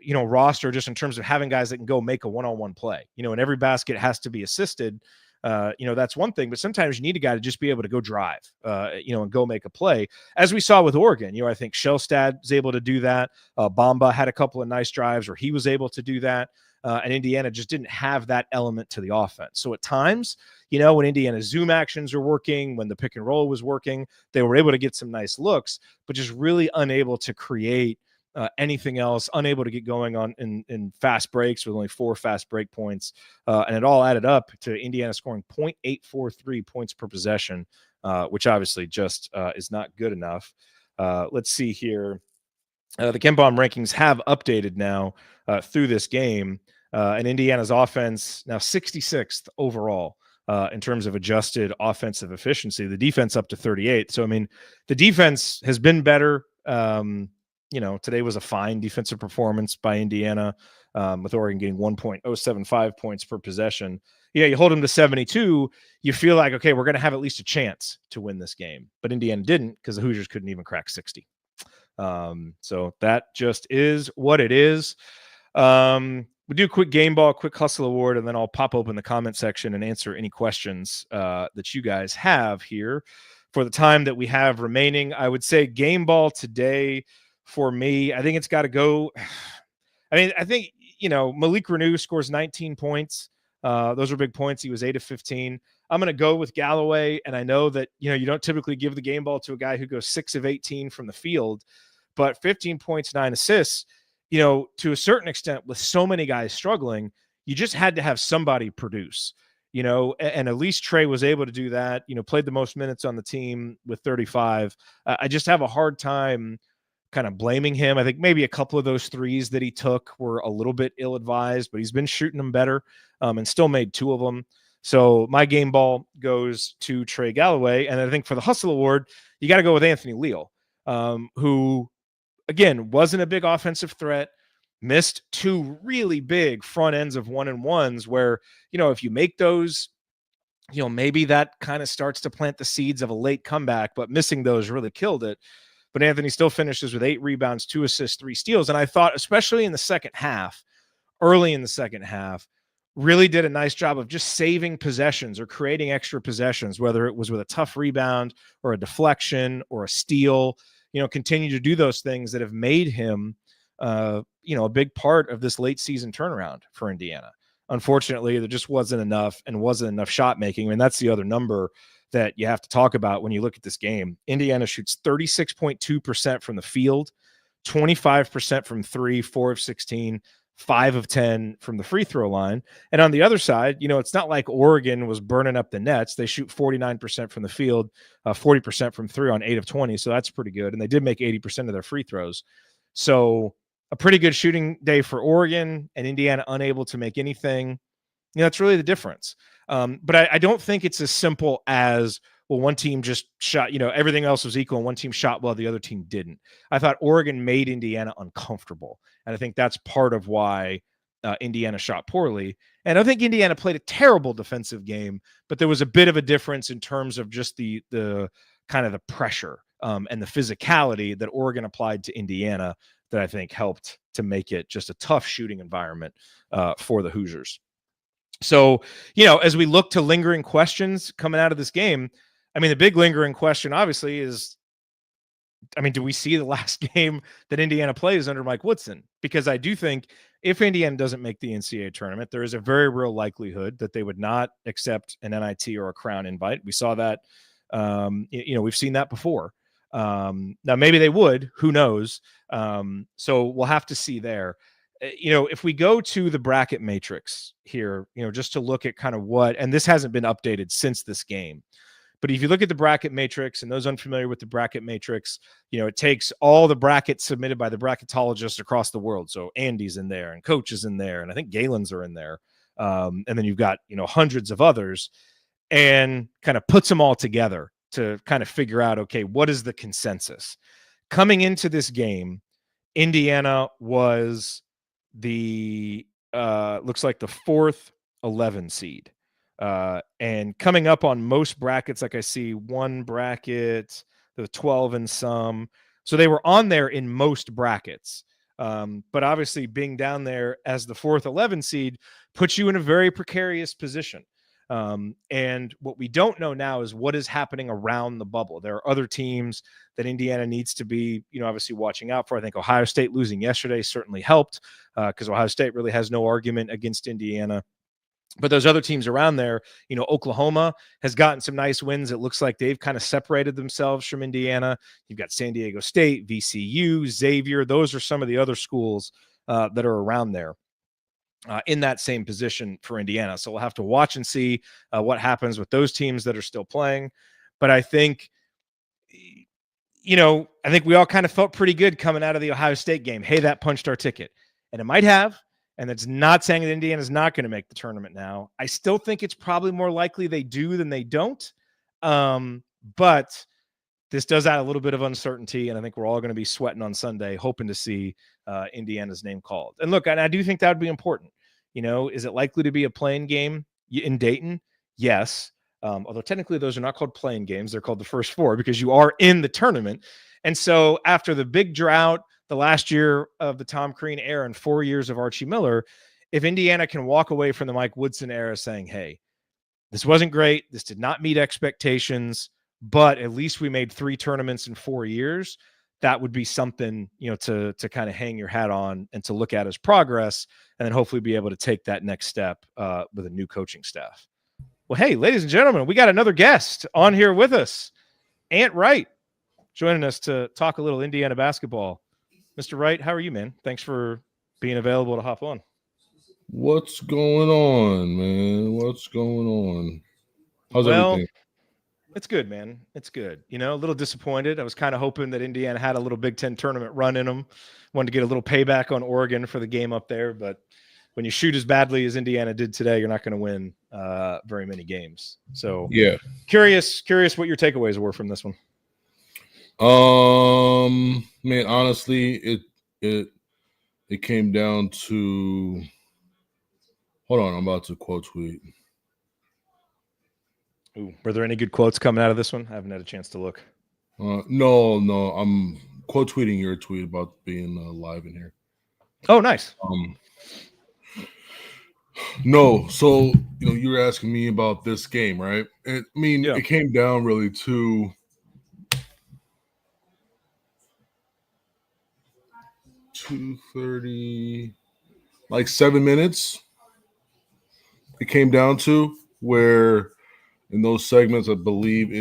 roster, just in terms of having guys that can go make a one-on-one play. And every basket has to be assisted. That's one thing, but sometimes you need a guy to just be able to go drive, and go make a play. As we saw with Oregon, I think Shelstad was able to do that. Bamba had a couple of nice drives where he was able to do that. And Indiana just didn't have that element to the offense. So at times, when Indiana's zoom actions were working, when the pick and roll was working, they were able to get some nice looks, but just really unable to create anything else, unable to get going on in fast breaks with only 4 fast break points. And it all added up to Indiana scoring 0.843 points per possession, which obviously just is not good enough. Let's see here. The KenPom rankings have updated now through this game, and Indiana's offense now 66th overall in terms of adjusted offensive efficiency. The defense up to 38. So, I mean, the defense has been better. Today was a fine defensive performance by Indiana, with Oregon getting 1.075 points per possession. Yeah, you hold them to 72, you feel like, okay, we're going to have at least a chance to win this game. But Indiana didn't, because the Hoosiers couldn't even crack 60. So that just is what it is. We'll do a quick game ball, quick hustle award, and then I'll pop open the comment section and answer any questions that you guys have here for the time that we have remaining. I would say game ball today for me, I think it's got to go. I think, Malik Reneau scores 19 points. Those are big points. He was 8 of 15. I'm going to go with Galloway. And I know that, you don't typically give the game ball to a guy who goes 6 of 18 from the field, but 15 points, 9 assists, to a certain extent, with so many guys struggling, you just had to have somebody produce, and at least Trey was able to do that, played the most minutes on the team with 35. I just have a hard time kind of blaming him. I think maybe a couple of those threes that he took were a little bit ill-advised, but he's been shooting them better and still made 2 of them. So my game ball goes to Trey Galloway. And I think for the Hustle Award, you got to go with Anthony Leal, who, again, wasn't a big offensive threat, missed 2 really big front ends of 1-and-1s where, if you make those, maybe that kind of starts to plant the seeds of a late comeback, but missing those really killed it. But Anthony still finishes with 8 rebounds, 2 assists, 3 steals. And I thought, especially in the second half, early in the second half, really did a nice job of just saving possessions or creating extra possessions, whether it was with a tough rebound or a deflection or a steal, continue to do those things that have made him, a big part of this late season turnaround for Indiana. Unfortunately, there just wasn't enough shot making. I mean, that's the other number that you have to talk about when you look at this game. Indiana shoots 36.2% from the field, 25% from 3, 4 of 16, 5 of 10 from the free throw line. And on the other side, it's not like Oregon was burning up the nets. They shoot 49% from the field, 40% from 3 on 8 of 20. So that's pretty good. And they did make 80% of their free throws. So a pretty good shooting day for Oregon, and Indiana unable to make anything. That's really the difference. But I don't think it's as simple as, well, one team just shot, everything else was equal and one team shot well, the other team didn't. I thought Oregon made Indiana uncomfortable. And I think that's part of why Indiana shot poorly. And I think Indiana played a terrible defensive game, but there was a bit of a difference in terms of just the kind of the pressure and the physicality that Oregon applied to Indiana that I think helped to make it just a tough shooting environment for the Hoosiers. So, as we look to lingering questions coming out of this game, I mean, the big lingering question, obviously, is, do we see the last game that Indiana plays under Mike Woodson? Because I do think if Indiana doesn't make the NCAA tournament, there is a very real likelihood that they would not accept an NIT or a Crown invite. We saw that, we've seen that before. Now, maybe they would, who knows? So we'll have to see there. If we go to the bracket matrix here, just to look at kind of and this hasn't been updated since this game, but if you look at the bracket matrix, and those unfamiliar with the bracket matrix, it takes all the brackets submitted by the bracketologists across the world. So Andy's in there and Coach is in there, and I think Galen's are in there. And then you've got, hundreds of others, and kind of puts them all together to kind of figure out, okay, what is the consensus? Coming into this game, Indiana was the looks like the 4th 11 seed. And coming up on most brackets, like I see one bracket, the 12 and some. So they were on there in most brackets. But obviously being down there as the 4th 11 seed puts you in a very precarious position. And what we don't know now is what is happening around the bubble. There are other teams that Indiana needs to be, obviously watching out for. I think Ohio State losing yesterday certainly helped because Ohio State really has no argument against Indiana. But those other teams around there, Oklahoma has gotten some nice wins. It looks like they've kind of separated themselves from Indiana. You've got San Diego State, VCU, Xavier. Those are some of the other schools that are around there in that same position for Indiana. So we'll have to watch and see what happens with those teams that are still playing. But I think, I think we all kind of felt pretty good coming out of the Ohio State game. Hey, that punched our ticket. And it might have. And that's not saying that Indiana's not going to make the tournament now. I still think it's probably more likely they do than they don't. But this does add a little bit of uncertainty, and I think we're all going to be sweating on Sunday, hoping to see Indiana's name called. And look, and I do think that would be important. Is it likely to be a playing game in Dayton? Yes. Although technically those are not called playing games. They're called the first 4 because you are in the tournament. And so after the big drought, the last year of the Tom Crean era and 4 years of Archie Miller, if Indiana can walk away from the Mike Woodson era saying, hey, this wasn't great, this did not meet expectations, but at least we made 3 tournaments in 4 years, that would be something, to kind of hang your hat on and to look at as progress, and then hopefully be able to take that next step with a new coaching staff. Well, hey, ladies and gentlemen, we got another guest on here with us, Ant Wright, joining us to talk a little Indiana basketball. Mr. Wright, how are you, man? Thanks for being available to hop on. What's going on, man? What's going on? How's everything? It's good, man. It's good. A little disappointed. I was kind of hoping that Indiana had a little Big Ten tournament run in them. Wanted to get a little payback on Oregon for the game up there. But when you shoot as badly as Indiana did today, you're not going to win very many games. So yeah, curious what your takeaways were from this one. Man, honestly, it came down to. Hold on, I'm about to quote tweet. Ooh, were there any good quotes coming out of this one? I haven't had a chance to look. No, I'm quote tweeting your tweet about being live in here. Oh, nice. No, so you were asking me about this game, right? It came down really to 2:30, like 7 minutes. It came down to where in those segments, I believe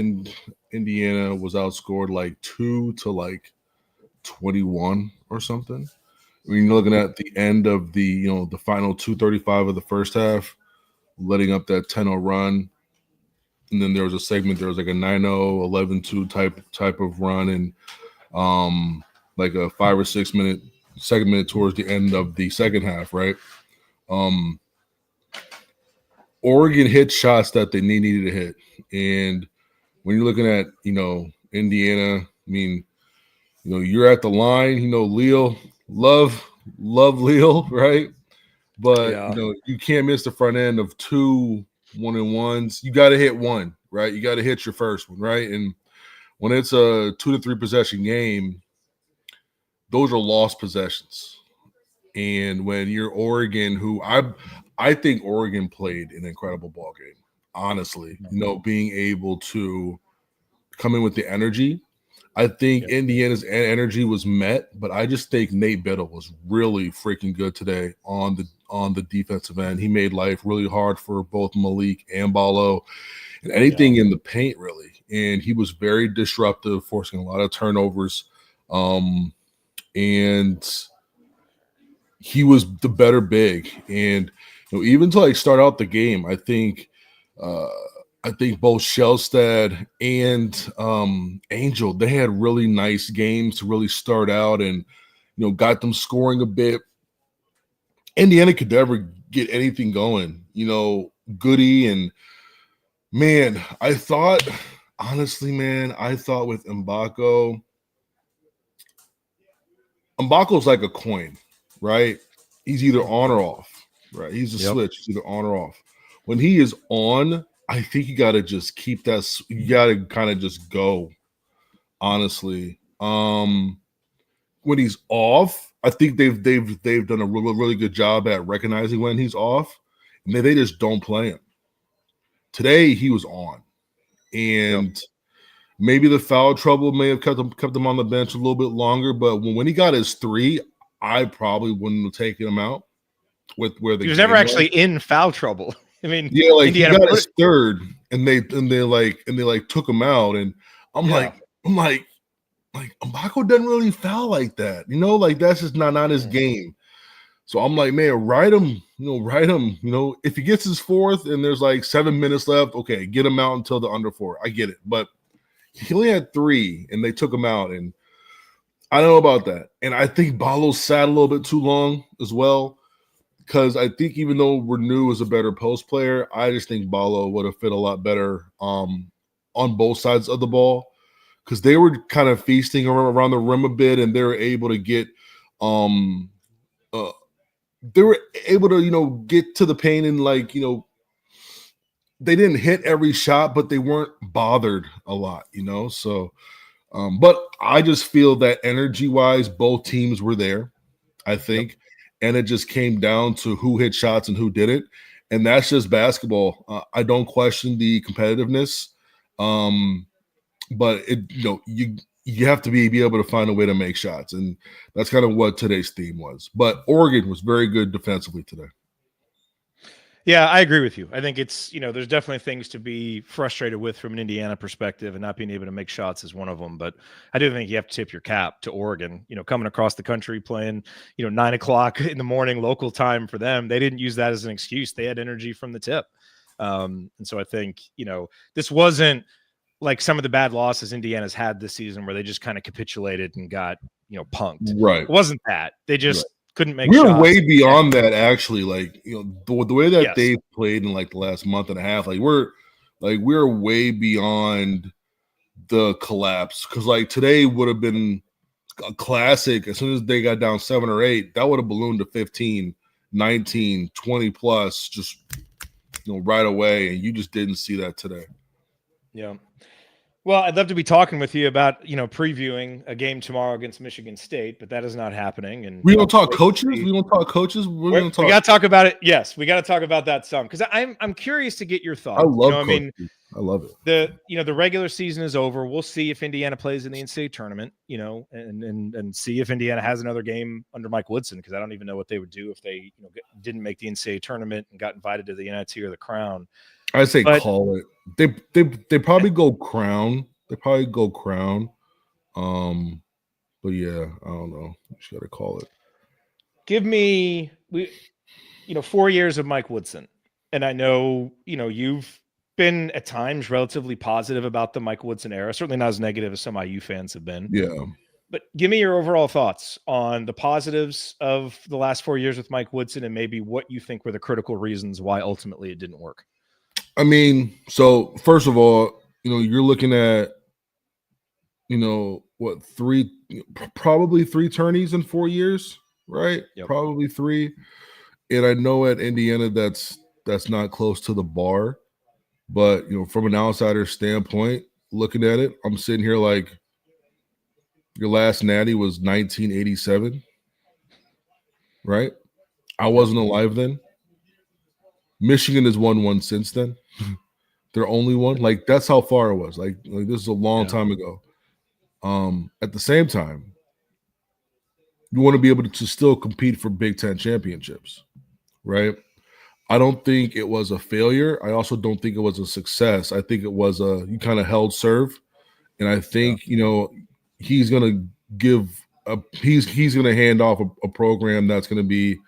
Indiana was outscored like 2-21 or something. You're looking at the end of the the final 2:35 of the first half, letting up that 10-0 run, and then there was a segment. There was like a 9-0, 11-2 type of run, and like a 5 or 6 minute segment towards the end of the second half, right? Oregon hit shots that they needed to hit. And when you're looking at, Indiana, you're at the line, Leal, love Leal, right? But, you can't miss the front end of 2 1-and-1s. You got to hit one, right? You got to hit your first one, right? And when it's a 2 to 3 possession game, those are lost possessions. And when you're Oregon, who I think Oregon played an incredible ball game, honestly. Being able to come in with the energy. I think Indiana's energy was met, but I just think Nate Biddle was really freaking good today on the defensive end. He made life really hard for both Malik and Ballo and anything in the paint, really. And he was very disruptive, forcing a lot of turnovers. And he was the better big. And even to start out the game, I think both Shelstad and Angel, they had really nice games to really start out and got them scoring a bit. Indiana could never get anything going. Goode and man, I thought with Mgbako. Mbako's like a coin, right? He's either on or off, right? He's a switch. He's either on or off. when he is on, I think you got to just keep that. You got to kind of just go. Honestly, when he's off, I think they've done a really good job at recognizing when he's off, and they just don't play him. Today he was on, and maybe the foul trouble may have kept him on the bench a little bit longer. But when he got his 3, I probably wouldn't have taken him out. With where he was never actually in foul trouble. I mean, yeah, like Indiana he got his 3rd, and they took him out, and I'm like Mgbako doesn't really foul like that, like that's just not his game. So I'm like, man, ride him. If he gets his 4th and there's like 7 minutes left, okay, get him out until the under 4. I get it, but he only had 3, and they took him out, and I don't know about that. And I think Ballo sat a little bit too long as well. Because I think even though Reneau is a better post player, I just think Ballo would have fit a lot better on both sides of the ball. Because they were kind of feasting around the rim a bit, and they were able to get get to the paint, and they didn't hit every shot, but they weren't bothered a lot, So, but I just feel that energy-wise, both teams were there, I think. Yep. And it just came down to who hit shots and who didn't. And that's just basketball. I don't question the competitiveness. But you have to be able to find a way to make shots. And that's kind of what today's theme was. But Oregon was very good defensively today. Yeah, I agree with you. I think it's, there's definitely things to be frustrated with from an Indiana perspective, and not being able to make shots is one of them. But I do think you have to tip your cap to Oregon, coming across the country playing, 9 o'clock in the morning local time for them. They didn't use that as an excuse. They had energy from the tip. And so I think, this wasn't like some of the bad losses Indiana's had this season where they just kind of capitulated and got, punked. Right. It wasn't that. They just couldn't make shots. We're way beyond that, actually. The way that they played in the last month and a half, we're way beyond the collapse. Because today would have been a classic. As soon as they got down 7 or 8, that would have ballooned to 15, 19, 20 plus, just right away. And you just didn't see that today. Yeah. Well, I'd love to be talking with you about, previewing a game tomorrow against Michigan State, but that is not happening. And we don't talk coaches. We don't talk coaches. We got to talk about it. Yes, we got to talk about that some, because I'm curious to get your thoughts. I love. I love it. The regular season is over. We'll see if Indiana plays in the NCAA tournament. And see if Indiana has another game under Mike Woodson, because I don't even know what they would do if they didn't make the NCAA tournament and got invited to the NIT or the Crown. I say call it. They probably go Crown. But yeah, I don't know. You just gotta call it. Give me 4 years of Mike Woodson, and I know you've been at times relatively positive about the Mike Woodson era. Certainly not as negative as some IU fans have been. Yeah. But give me your overall thoughts on the positives of the last 4 years with Mike Woodson, and maybe what you think were the critical reasons why ultimately it didn't work. I mean, so first of all, you're looking at, probably 3 tourneys in 4 years, right? Yep. Probably 3. And I know at Indiana that's not close to the bar, but from an outsider standpoint, looking at it, I'm sitting here like, your last natty was 1987, right? I wasn't alive then. Michigan has won one since then. Their only one. That's how far it was. This is a long time ago. At the same time, you want to be able to still compete for Big Ten championships, right? I don't think it was a failure. I also don't think it was a success. I think it was you kind of held serve, and I think he's going to he's going to hand off a program that's going to be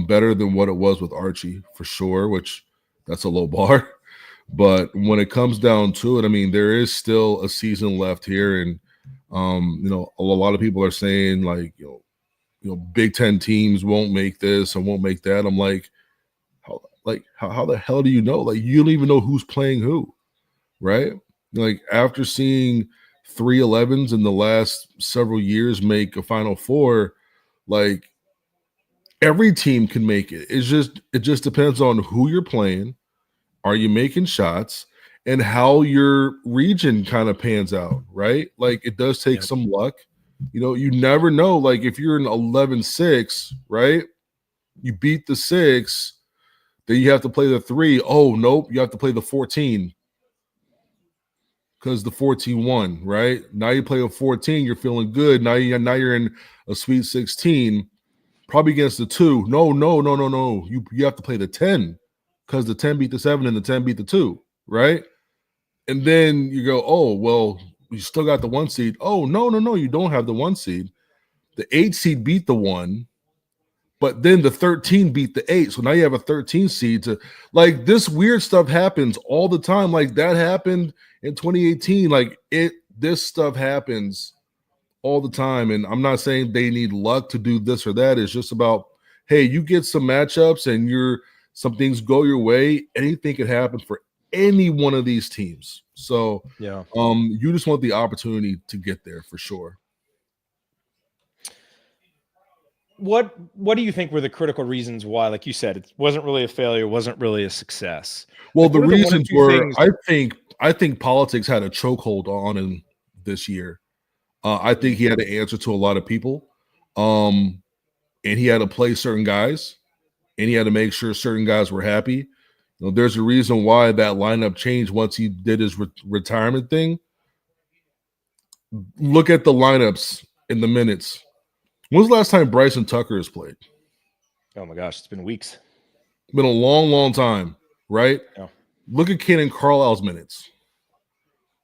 better than what it was with Archie for sure, which that's a low bar. But when it comes down to it, I mean, there is still a season left here. And, a lot of people are saying Big Ten teams won't make this and won't make that. I'm like, how the hell do you know? You don't even know who's playing who, right? After seeing 3-11s in the last several years make a Final Four, every team can make it. It just depends on who you're playing, are you making shots, and how your region kind of pans out, right? Like it does take some luck. You never know. Like if you're an 11-6, right? You beat the 6, then you have to play the 3. Oh, nope, you have to play the 14 because the 14 won, right? Now you play a 14, you're feeling good. Now you're in a Sweet 16, probably against the 2. No. You have to play the 10 because the 10 beat the 7 and the 10 beat the 2, right? And then you go, oh, well, you still got the 1 seed. Oh, no, you don't have the 1 seed. The 8 seed beat the 1, but then the 13 beat the 8. So now you have a 13 seed to like this weird stuff happens all the time. Like that happened in 2018. Like this stuff happens all the time. And I'm not saying they need luck to do this or that. It's just about, hey, you get some matchups and some things go your way. Anything can happen for any one of these teams. So you just want the opportunity to get there for sure. What do you think were the critical reasons why, like you said, it wasn't really a failure, wasn't really a success? Well, the reasons were, I think politics had a chokehold on him this year. I think he had to answer to a lot of people, and he had to play certain guys, and he had to make sure certain guys were happy. There's a reason why that lineup changed once he did his retirement thing. Look at the lineups in the minutes. When's the last time Bryson Tucker has played? Oh my gosh, it's been weeks. It's been a long, long time, right? Yeah. Look at Kaden Carlisle's minutes,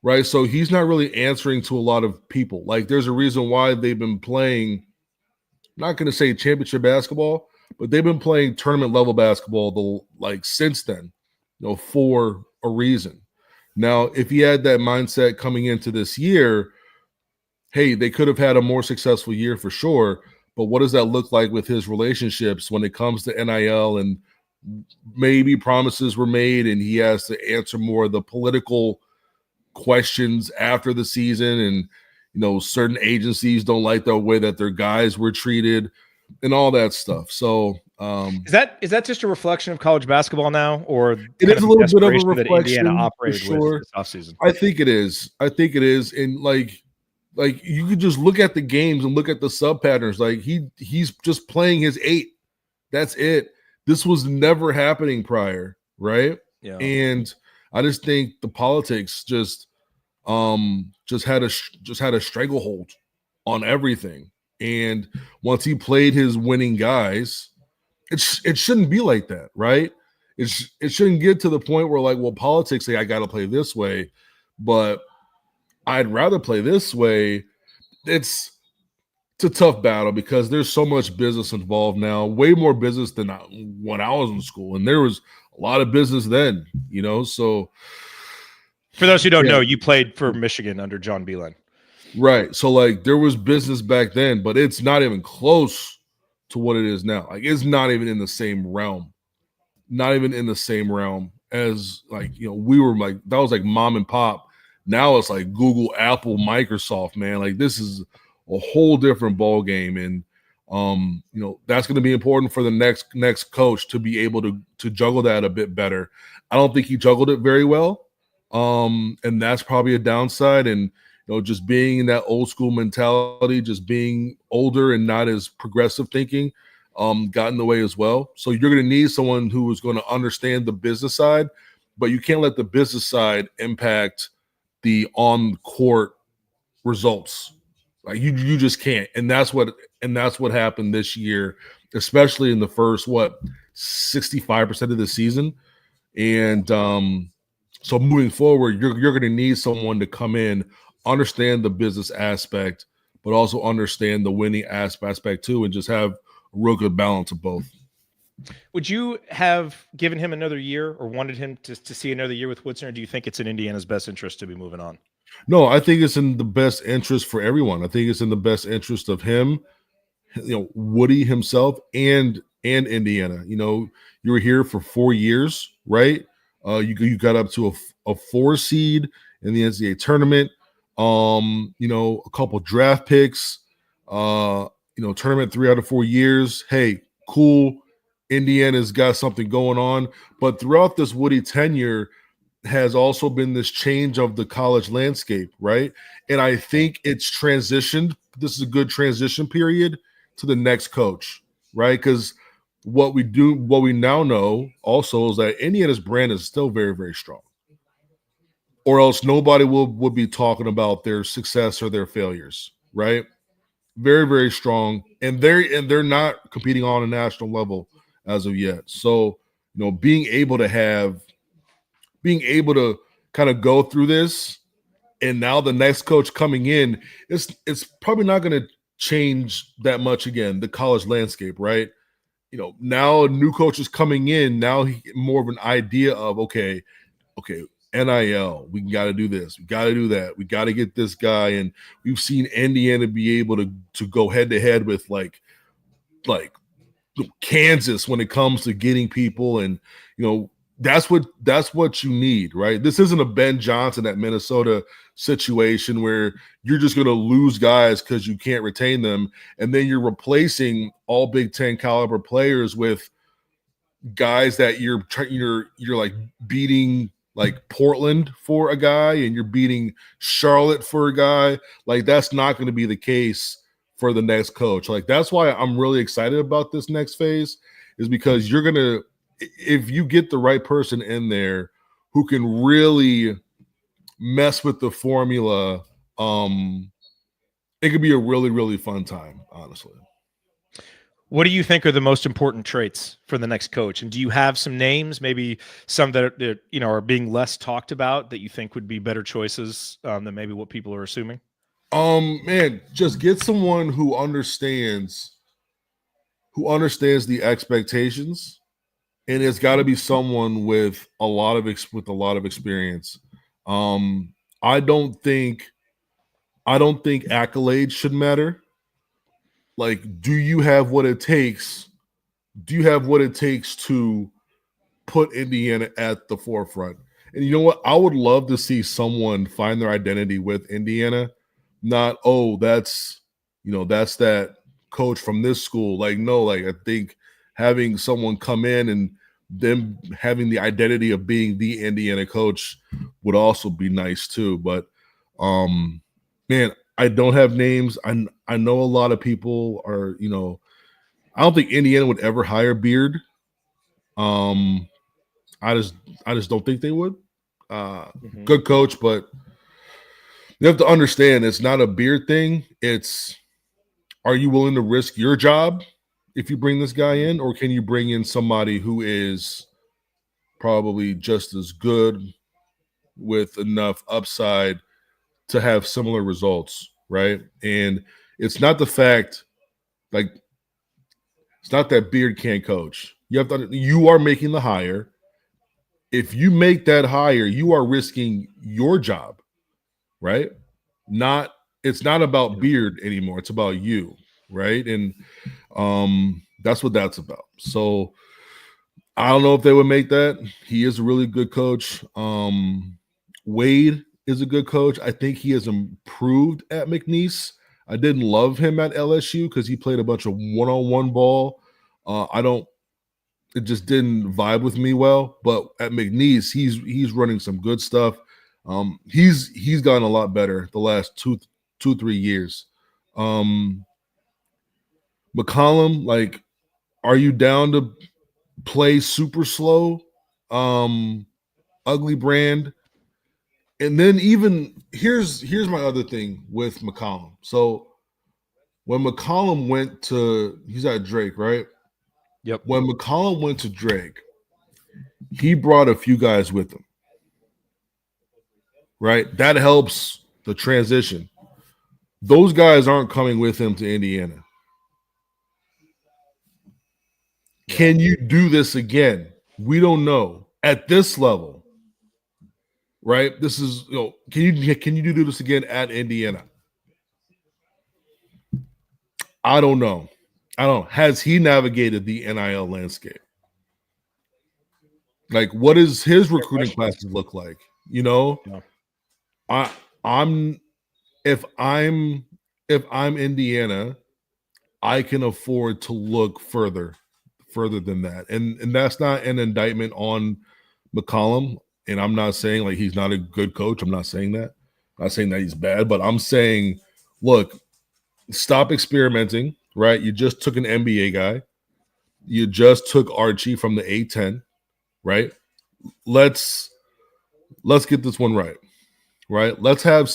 right? So he's not really answering to a lot of people. Like there's a reason why they've been playing, not going to say championship basketball, but they've been playing tournament level basketball since then, for a reason. Now, if he had that mindset coming into this year, hey, they could have had a more successful year for sure, but what does that look like with his relationships when it comes to NIL and maybe promises were made and he has to answer more of the political questions after the season and, certain agencies don't like the way that their guys were treated and all that stuff. So is that just a reflection of college basketball now, or it is a little bit of a reflection Indiana operated for sure. With this offseason? I think it is. And like you could just look at the games and look at the sub patterns. Like he's just playing his 8. That's it. This was never happening prior, right? Yeah. And I just think the politics just had a stranglehold on everything. And once he played his winning guys, it shouldn't be like that, right? It shouldn't get to the point where like, well, politics say I got to play this way, but I'd rather play this way. It's a tough battle because there's so much business involved now, way more business than when I was in school. And there was a lot of business then, so. For those who don't know, you played for Michigan under John Beilein. Right. So like there was business back then, but it's not even close to what it is now. Like it's not even in the same realm. Not even in the same realm as like, we were like, that was like mom and pop. Now it's like Google, Apple, Microsoft, man. Like this is a whole different ball game. And that's going to be important for the next coach to be able to juggle that a bit better. I don't think he juggled it very well. And that's probably a downside. And just being in that old school mentality, just being older and not as progressive thinking, got in the way as well. So you're going to need someone who is going to understand the business side, but you can't let the business side impact the on-court results. Like you just can't. And that's what happened this year, especially in the first 65% of the season. And so moving forward, you're going to need someone to come in, understand the business aspect, but also understand the winning aspect too, and just have a real good balance of both. Would you have given him another year or wanted him to see another year with Woodson, or do you think it's in Indiana's best interest to be moving on? No, I think it's in the best interest for everyone. I think it's in the best interest of him, Woody himself, and Indiana. You were here for 4 years, right? You got up to a 4 seed in the NCAA tournament. A couple draft picks. Tournament 3 out of 4 years. Hey, cool. Indiana's got something going on. But throughout this Woody tenure has also been this change of the college landscape, right? And I think it's transitioned. This is a good transition period to the next coach, right? Because what we now know also is that Indiana's brand is still very, very strong. Or else nobody would be talking about their success or their failures, right? Very, very strong. And they're not competing on a national level as of yet. So, being able to kind of go through this, and now the next coach coming in, it's probably not going to change that much again, the college landscape, right? Now a new coach is coming in. Now he more of an idea of, okay, NIL, we got to do this, we got to do that, we got to get this guy. And we've seen Indiana be able to go head to head with like Kansas when it comes to getting people. And that's what you need, right? This isn't a Ben Johnson at Minnesota situation where you're just going to lose guys because you can't retain them, and then you're replacing all Big Ten caliber players with guys that you're like beating like Portland for a guy, and you're beating Charlotte for a guy. Like, that's not going to be the case for the next coach. Like, that's why I'm really excited about this next phase, is because you're going to, if you get the right person in there who can really mess with the formula, it could be a really, really fun time, honestly. What do you think are the most important traits for the next coach? And do you have some names, maybe some that are being less talked about, that you think would be better choices than maybe what people are assuming? Man, just get someone who understands the expectations, and it's got to be someone with a lot of experience. I don't think accolades should matter. Like, do you have what it takes? Do you have what it takes to put Indiana at the forefront? And you know what? I would love to see someone find their identity with Indiana. Not, that's that coach from this school. Like, no, like, I think having someone come in and them having the identity of being the Indiana coach would also be nice too. But man, I don't have names. I know a lot of people are, I don't think Indiana would ever hire Beard. I just don't think they would. Good coach, but you have to understand it's not a Beard thing. It's, are you willing to risk your job if you bring this guy in, or can you bring in somebody who is probably just as good with enough upside to have similar results, right? And it's not the fact, like, it's not that Beard can't coach. You are making the hire. If you make that hire, you are risking your job, right? It's not about Beard anymore. It's about you, right? And that's what that's about. So I don't know if they would make that. He is a really good coach. Wade is a good coach. I think he has improved at McNeese. I didn't love him at LSU because he played a bunch of one-on-one ball. It just didn't vibe with me well. But at McNeese, he's running some good stuff. He's gotten a lot better the last 3 years. McCollum, like, are you down to play super slow? Ugly brand. And then even here's my other thing with McCollum. So when McCollum he's at Drake, right? Yep. When McCollum went to Drake, he brought a few guys with him, right? That helps the transition. Those guys aren't coming with him to Indiana. Yeah. Can you do this again? We don't know at this level, right? This is, can you do this again at Indiana? I don't know. Has he navigated the NIL landscape? Like, what does his recruiting classes look like? Yeah. If I'm Indiana, I can afford to look further further than that. And that's not an indictment on McCollum. And I'm not saying like he's not a good coach. I'm not saying that. I'm not saying that he's bad, but I'm saying, look, stop experimenting, right? You just took an NBA guy. You just took Archie from the A10, right? Let's get this one right? Let's have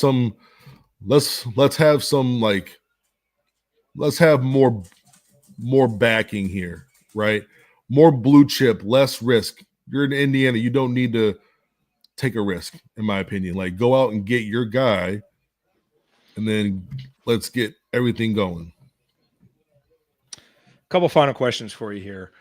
more backing here, right? More blue chip, less risk. You're in Indiana, you don't need to take a risk, in my opinion. Like, go out and get your guy, and then let's get everything going. Couple final questions for you here.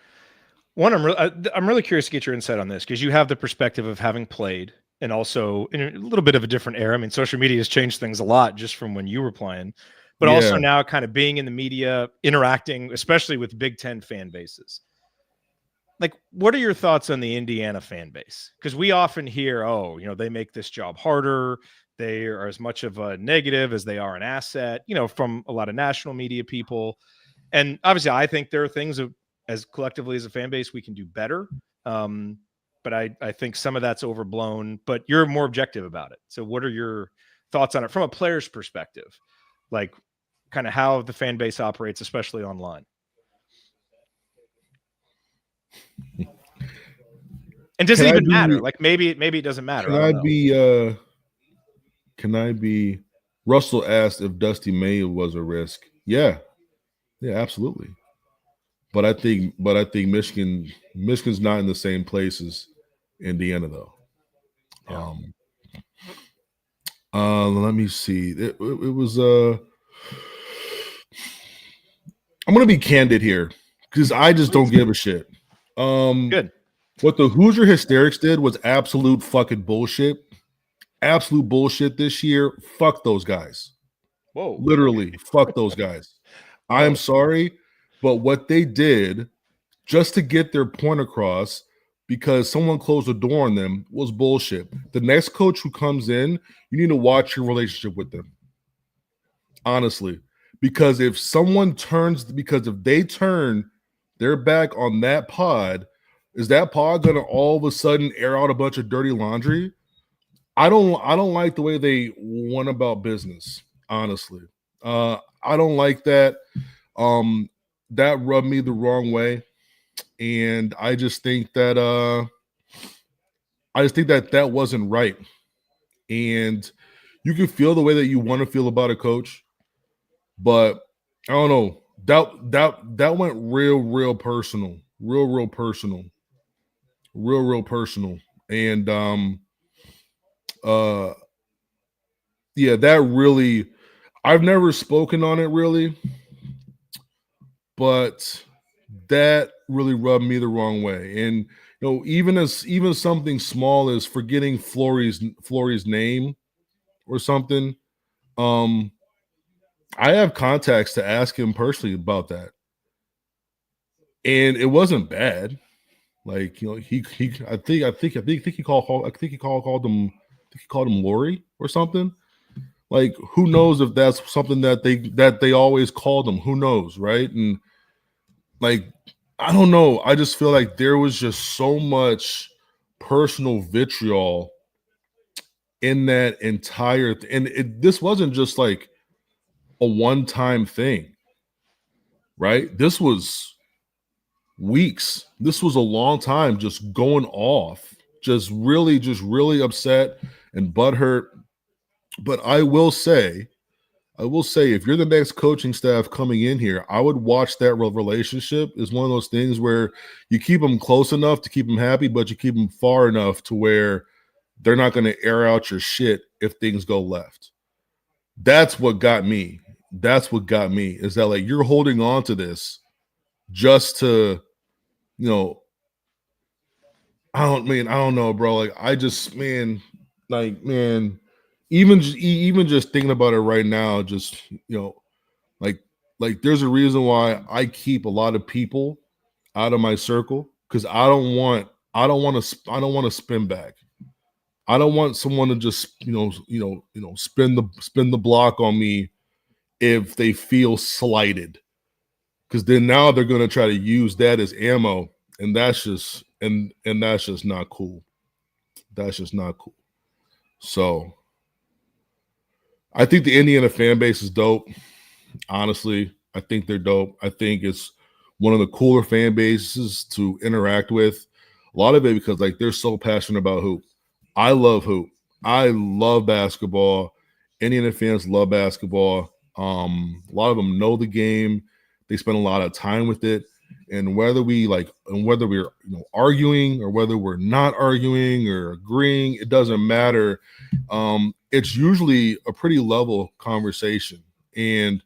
One, I'm really curious to get your insight on this because you have the perspective of having played and also in a little bit of a different era. I mean, social media has changed things a lot just from when you were playing, but also now kind of being in the media, interacting, especially with Big Ten fan bases. Like, what are your thoughts on the Indiana fan base? Because we often hear, oh, they make this job harder. They are as much of a negative as they are an asset, from a lot of national media people. And obviously, I think there are things that, as collectively as a fan base, we can do better. But I think some of that's overblown, but you're more objective about it. So what are your thoughts on it from a player's perspective? Like, kind of how the fan base operates, especially online? And does it even matter? Like, maybe it doesn't matter. Can I be Russell asked if Dusty May was a risk. Yeah, absolutely. But I think Michigan's not in the same place as Indiana, though. Yeah. Let me see. It was I'm gonna be candid here because I just don't give a shit. Good. What the Hoosier Hysterics did was absolute fucking bullshit. Absolute bullshit this year. Fuck those guys. Whoa. Literally, fuck those guys. I am sorry, but what they did just to get their point across because someone closed the door on them was bullshit. The next coach who comes in, you need to watch your relationship with them. Honestly. Because if they turn their back on that pod, is that pod going to all of a sudden air out a bunch of dirty laundry? I don't like the way they went about business, honestly. I don't like that. That rubbed me the wrong way. And I just think that that wasn't right. And you can feel the way that you want to feel about a coach, but I don't know. That went real personal. Real personal. Real personal. And that really, I've never spoken on it really, but that really rubbed me the wrong way. And even something small as forgetting Flory's name or something, I have contacts to ask him personally about that, and it wasn't bad. Like he I think he called him Lori or something. Like, who knows if that's something that they always called him? Who knows, right? And like, I don't know. I just feel like there was just so much personal vitriol in that entire and this wasn't just like a one-time thing, right? This was weeks. This was a long time just going off, just really upset and butthurt. But I will say, if you're the next coaching staff coming in here, I would watch that relationship. Is one of those things where you keep them close enough to keep them happy, but you keep them far enough to where they're not going to air out your shit if things go left. That's what got me. Is that like you're holding on to this just to, I don't know, bro. Like even just thinking about it right now, just like there's a reason why I keep a lot of people out of my circle because I don't want to spin back. I don't want someone to just spin the block on me if they feel slighted. because then now they're going to try to use that as ammo, and that's just not cool. That's just not cool. So I think the Indiana fan base is dope. Honestly, I think they're dope. I think it's one of the cooler fan bases to interact with. A lot of it because like they're so passionate about hoop. I love hoop. I love basketball. Indiana fans love basketball. A lot of them know the game. They spend a lot of time with it. And whether we're arguing or whether we're not arguing or agreeing, it doesn't matter. It's usually a pretty level conversation. And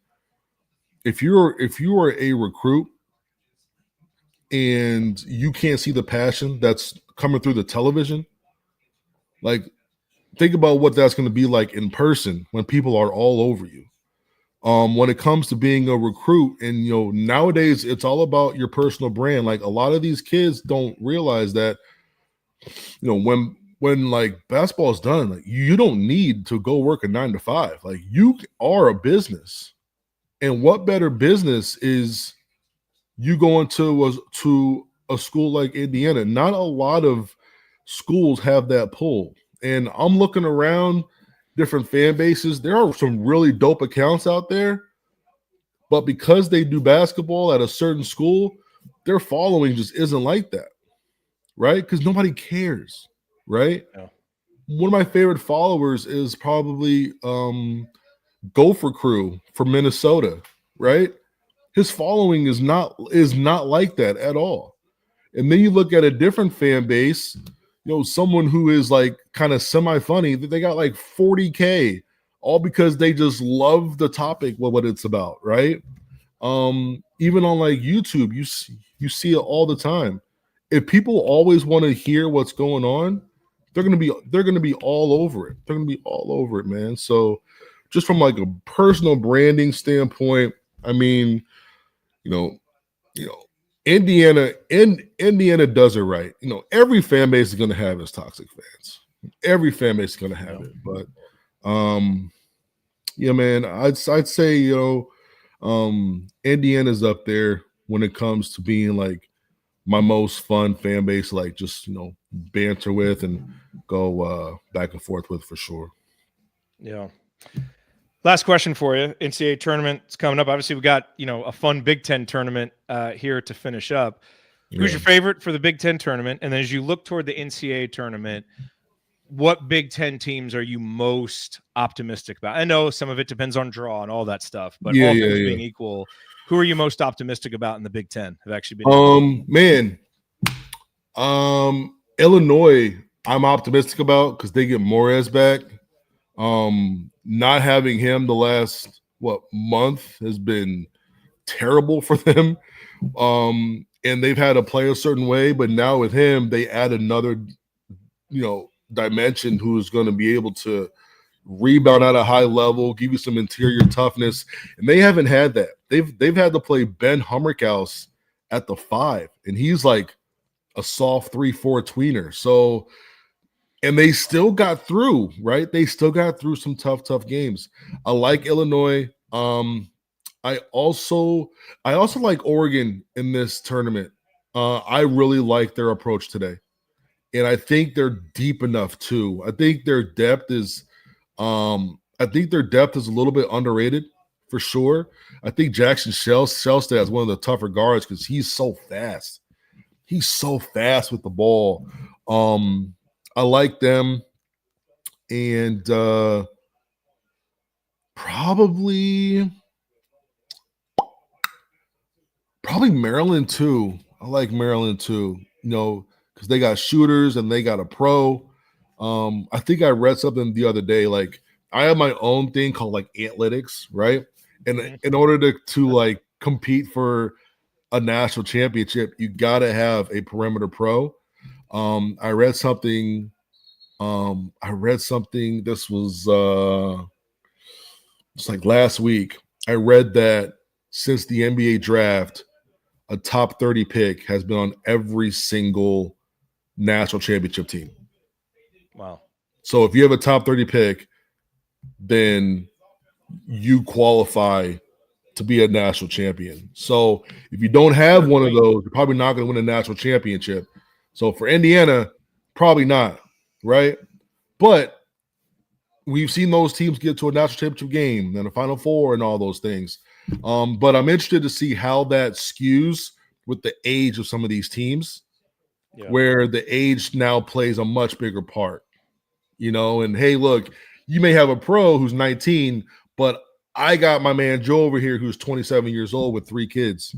if you are a recruit and you can't see the passion that's coming through the television, like think about what that's going to be like in person when people are all over you. When it comes to being a recruit, and nowadays it's all about your personal brand. Like a lot of these kids don't realize that, when like basketball is done, like you don't need to go work a 9 to 5. Like you are a business, and what better business is you going to a school like Indiana? Not a lot of schools have that pull, and I'm looking around different fan bases. There are some really dope accounts out there, but because they do basketball at a certain school, their following just isn't like that, right? Because nobody cares, right? Yeah. One of my favorite followers is probably Gopher Crew from Minnesota, right? His following is not like that at all. And then you look at a different fan base, someone who is like kind of semi-funny, that they got like 40K, all because they just love the topic, what it's about, right? Even on like YouTube, you see it all the time. If people always want to hear what's going on, they're gonna be all over it. They're gonna be all over it, man. So just from like a personal branding standpoint, I mean, Indiana does it right. Every fan base is going to have its toxic fans. Every fan base is going to have it. But yeah, man, I'd say Indiana's up there when it comes to being like my most fun fan base, like just banter with and go back and forth with for sure. Yeah. Last question for you. NCAA tournament is coming up. Obviously, we got a fun Big Ten tournament here to finish up. Who's your favorite for the Big Ten tournament? And then as you look toward the NCAA tournament, what Big Ten teams are you most optimistic about? I know some of it depends on draw and all that stuff, but all things being equal, who are you most optimistic about in the Big Ten? Have actually been Illinois, I'm optimistic about because they get Morez back. Not having him the last month has been terrible for them. And they've had to play a certain way, but now with him, they add another, dimension who's going to be able to rebound at a high level, give you some interior toughness. And they haven't had that. They've had to play Ben Hummerkaus at the 5, and he's like a soft 3-4 tweener. So, and they still got through, right? They still got through some tough games. I like Illinois. I also like Oregon in this tournament. I really like their approach today. And I think they're deep enough too. I think their depth is a little bit underrated for sure. I think Jackson Shelstad is one of the tougher guards because he's so fast. He's so fast with the ball. I like them. And probably Maryland too. I like Maryland too. Because they got shooters and they got a pro. I think I read something the other day. Like I have my own thing called like Antlytics, right? And in order to like compete for a national championship, you got to have a perimeter pro. I read something. This was it's like last week. I read that since the NBA draft, a top 30 pick has been on every single national championship team. Wow. So if you have a top 30 pick, then you qualify to be a national champion. So if you don't have one of those, you're probably not going to win a national championship. So for Indiana, probably not, right? But we've seen those teams get to a national championship game and a Final Four and all those things. But I'm interested to see how that skews with the age of some of these teams, where the age now plays a much bigger part, and hey, look, you may have a pro who's 19, but I got my man Joe over here who's 27 years old with 3 kids,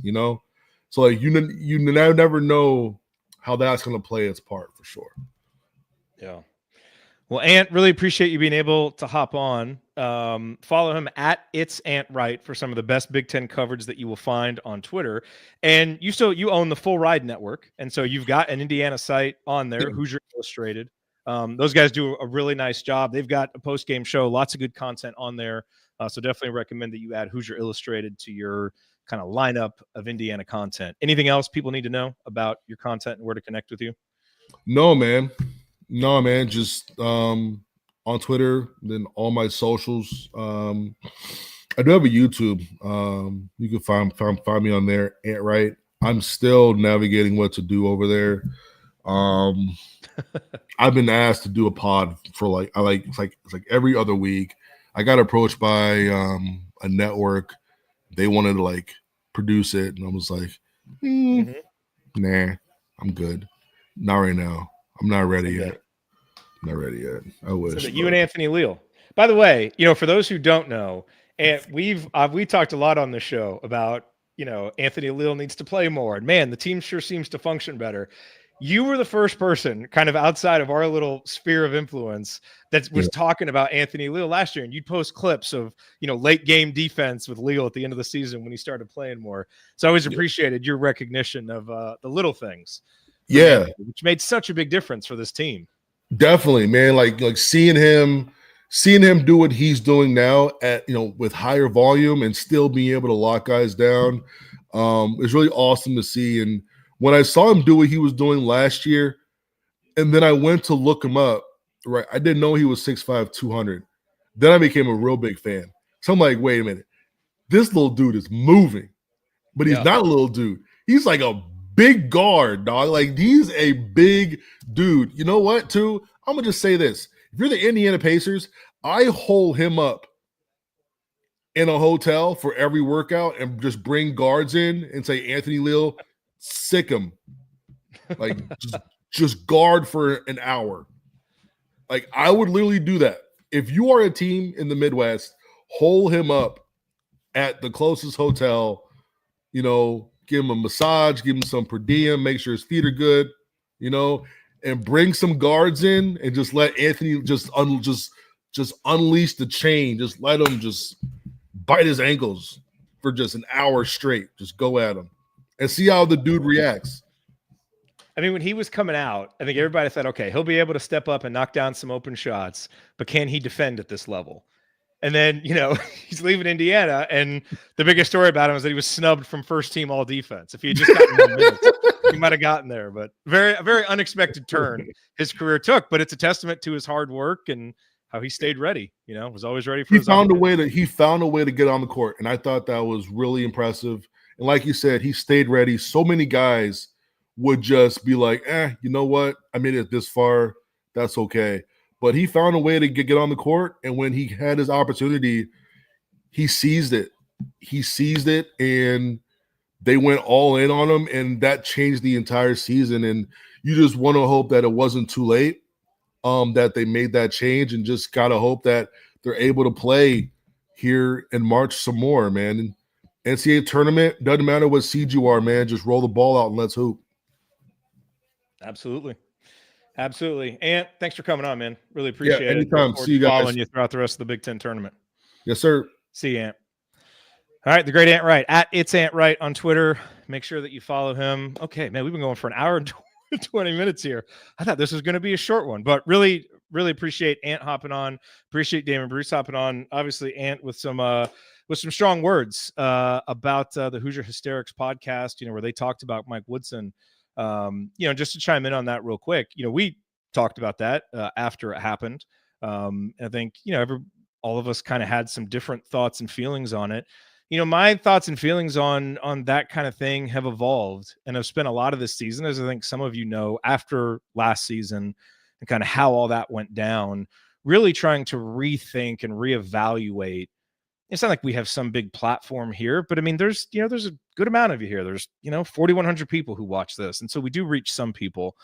So like you never know how that's going to play its part for sure. Yeah. Well, Ant, really appreciate you being able to hop on. Follow him at It's Ant Wright for some of the best Big Ten coverage that you will find on Twitter. And you own the Full Ride Network, and so you've got an Indiana site on there, Hoosier Illustrated. Those guys do a really nice job. They've got a post-game show, lots of good content on there. So definitely recommend that you add Hoosier Illustrated to your kind of lineup of Indiana content. Anything else people need to know about your content and where to connect with you? No, man. Just on Twitter, then all my socials. I do have a YouTube. You can find me on there, Ant Wright. I'm still navigating what to do over there. I've been asked to do a pod for it's like every other week. I got approached by a network. They wanted to produce it, and I was like, nah, I'm good. Not right now. I'm not ready yet. Not ready yet. I wish. So you and Anthony Leal. By the way, for those who don't know, and we talked a lot on the show about, Anthony Leal needs to play more. And man, the team sure seems to function better. You were the first person kind of outside of our little sphere of influence that was talking about Anthony Leal last year. And you'd post clips of, late game defense with Leal at the end of the season when he started playing more. So I always appreciated your recognition of the little things. Yeah. Which made such a big difference for this team. Definitely, man. Like seeing him do what he's doing now at, with higher volume and still being able to lock guys down. It's really awesome to see. And when I saw him do what he was doing last year, and then I went to look him up, right? I didn't know he was 6'5", 200. Then I became a real big fan. So I'm like, wait a minute. This little dude is moving, but he's not a little dude. He's like a big guard, dog. Like, he's a big dude. You know what, too? I'm going to just say this. If you're the Indiana Pacers, I hole him up in a hotel for every workout and just bring guards in and say, Anthony Leal, sick him. Like, just guard for an hour. Like, I would literally do that. If you are a team in the Midwest, hole him up at the closest hotel, give him a massage, give him some per diem, make sure his feet are good, and bring some guards in and just let Anthony just unleash the chain. Just let him just bite his ankles for just an hour straight. Just go at him and see how the dude reacts. I mean, when he was coming out, I think everybody thought, okay, he'll be able to step up and knock down some open shots, but can he defend at this level? And then, he's leaving Indiana, and the biggest story about him is that he was snubbed from first team all defense. If he had just gotten more minutes, he might have gotten there. But a very unexpected turn his career took. But it's a testament to his hard work and how he stayed ready. Was always ready for. He found a way to get on the court, and I thought that was really impressive. And like you said, he stayed ready. So many guys would just be like, you know what? I made it this far. That's okay. But he found a way to get on the court, and when he had his opportunity, he seized it. And they went all in on him, and that changed the entire season. And you just want to hope that it wasn't too late, that they made that change, and just got to hope that they're able to play here in March some more, man. And NCAA tournament, doesn't matter what seed you are, man. Just roll the ball out and let's hoop. Absolutely. Ant, thanks for coming on, man. Really appreciate it. Anytime. See you guys. Following you throughout the rest of the Big Ten tournament. Yes, sir. See you, Ant. All right, the great Ant Wright at It's Ant Wright on Twitter. Make sure that you follow him. Okay, man, we've been going for an hour and 20 minutes here. I thought this was going to be a short one, but really appreciate Ant hopping on. Appreciate Damon Bruce hopping on. Obviously, Ant with some strong words about the Hoosier Hysterics podcast. Where they talked about Mike Woodson. Just to chime in on that real quick, we talked about that after it happened. I think, all of us kind of had some different thoughts and feelings on it. my thoughts and feelings on that kind of thing have evolved, and I've spent a lot of this season, as I think some of you know, after last season and kind of how all that went down, really trying to rethink and reevaluate. It's not like we have some big platform here, but I mean, there's a good amount of you here. There's 4,100 people who watch this, and so we do reach some people.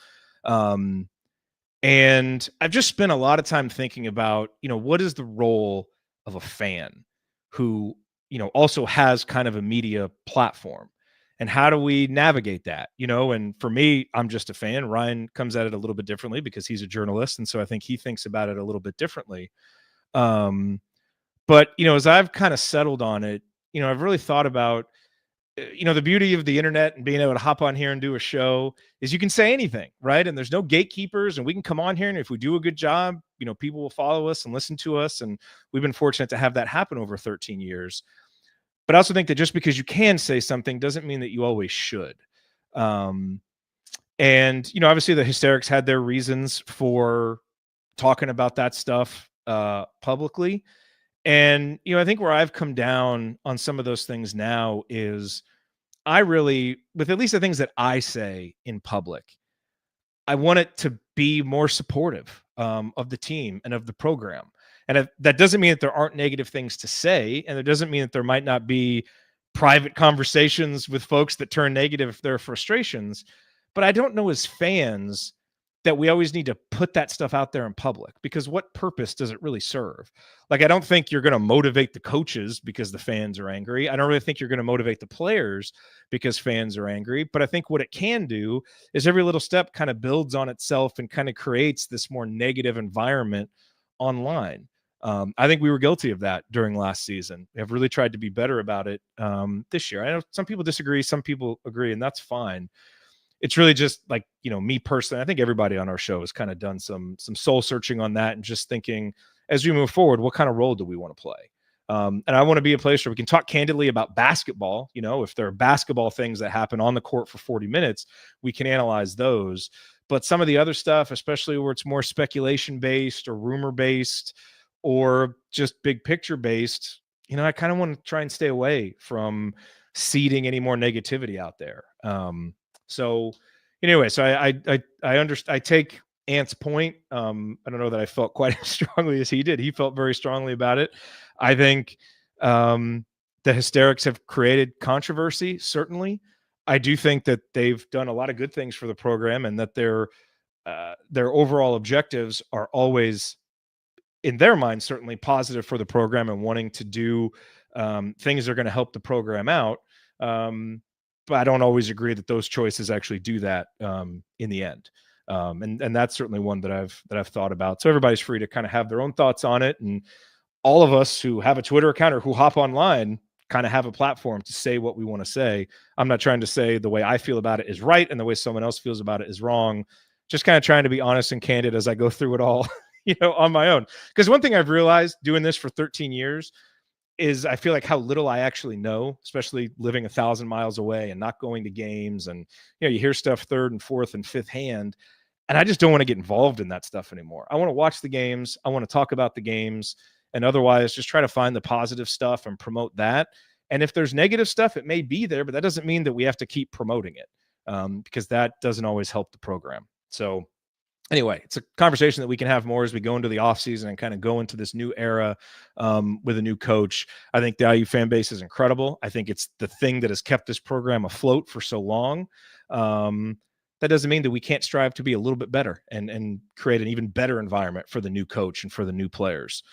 And I've just spent a lot of time thinking about, what is the role of a fan who, also has kind of a media platform, and how do we navigate that? And for me, I'm just a fan. Ryan comes at it a little bit differently because he's a journalist. And so I think he thinks about it a little bit differently. But, as I've kind of settled on it, I've really thought about, the beauty of the internet and being able to hop on here and do a show is you can say anything, right? And there's no gatekeepers, and we can come on here, and if we do a good job, people will follow us and listen to us. And we've been fortunate to have that happen over 13 years. But I also think that just because you can say something doesn't mean that you always should. And, obviously the Hysterics had their reasons for talking about that stuff publicly. And, I think where I've come down on some of those things now is I really, with at least the things that I say in public, I want it to be more supportive of the team and of the program. And that doesn't mean that there aren't negative things to say. And it doesn't mean that there might not be private conversations with folks that turn negative if there are frustrations. But I don't know as fans that we always need to put that stuff out there in public, because what purpose does it really serve? Like, I don't think you're going to motivate the coaches because the fans are angry. I don't really think you're going to motivate the players because fans are angry. But I think what it can do is every little step kind of builds on itself and kind of creates this more negative environment online. I think we were guilty of that during last season. We have really tried to be better about it this year. I know some people disagree, some people agree, and that's fine. It's really just like, me personally, I think everybody on our show has kind of done some soul searching on that and just thinking, as we move forward, what kind of role do we want to play? And I want to be a place where we can talk candidly about basketball. If there are basketball things that happen on the court for 40 minutes, we can analyze those. But some of the other stuff, especially where it's more speculation based or rumor based or just big picture based, I kind of want to try and stay away from seeding any more negativity out there. So anyway, so I take Ant's point. I don't know that I felt quite as strongly as he did. He felt very strongly about it. I think the Hysterics have created controversy, certainly. I do think that they've done a lot of good things for the program, and that their overall objectives are always, in their mind, certainly positive for the program and wanting to do things that are going to help the program out. But I don't always agree that those choices actually do that in the end. And that's certainly one that I've thought about. So everybody's free to kind of have their own thoughts on it. And all of us who have a Twitter account or who hop online kind of have a platform to say what we want to say. I'm not trying to say the way I feel about it is right and the way someone else feels about it is wrong. Just kind of trying to be honest and candid as I go through it all, on my own. Because one thing I've realized doing this for 13 years is I feel like how little I actually know, especially living 1,000 miles away and not going to games. And, you hear stuff third and fourth and fifth hand. And I just don't want to get involved in that stuff anymore. I want to watch the games. I want to talk about the games, and otherwise just try to find the positive stuff and promote that. And if there's negative stuff, it may be there, but that doesn't mean that we have to keep promoting it because that doesn't always help the program. So anyway, it's a conversation that we can have more as we go into the offseason and kind of go into this new era with a new coach. I think the IU fan base is incredible. I think it's the thing that has kept this program afloat for so long. That doesn't mean that we can't strive to be a little bit better and create an even better environment for the new coach and for the new players.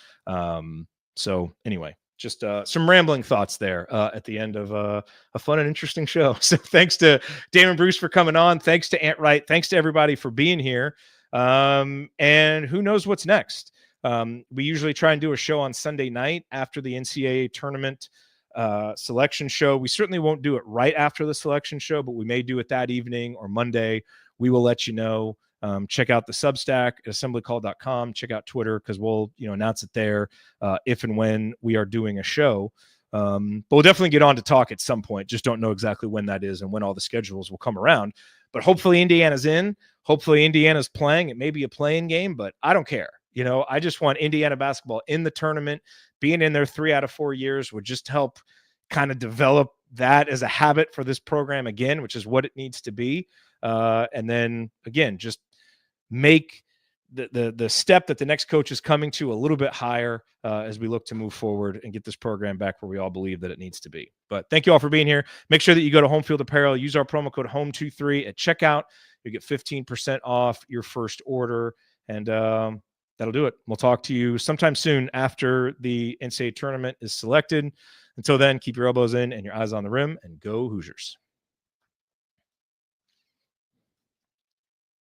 So anyway, just some rambling thoughts there at the end of a fun and interesting show. So thanks to Damon Bruce for coming on. Thanks to Ant Wright. Thanks to everybody for being here. And who knows what's next? We usually try and do a show on Sunday night after the NCAA tournament selection show. We certainly won't do it right after the selection show, but we may do it that evening or Monday. We will let you know. Check out the Substack at assemblycall.com. Check out Twitter because we'll announce it there if and when we are doing a show. But we'll definitely get on to talk at some point. Just don't know exactly when that is and when all the schedules will come around. But hopefully Indiana's in. Hopefully Indiana's playing. It may be a playing game, but I don't care. I just want Indiana basketball in the tournament. Being in there 3 out of 4 years would just help kind of develop that as a habit for this program again, which is what it needs to be. And then again, just make the step that the next coach is coming to a little bit higher as we look to move forward and get this program back where we all believe that it needs to be. But thank you all for being here. Make sure that you go to Homefield Apparel, use our promo code HOME23 at checkout. You get 15% off your first order, and that'll do it. We'll talk to you sometime soon after the NCAA tournament is selected. Until then, keep your elbows in and your eyes on the rim, and go Hoosiers.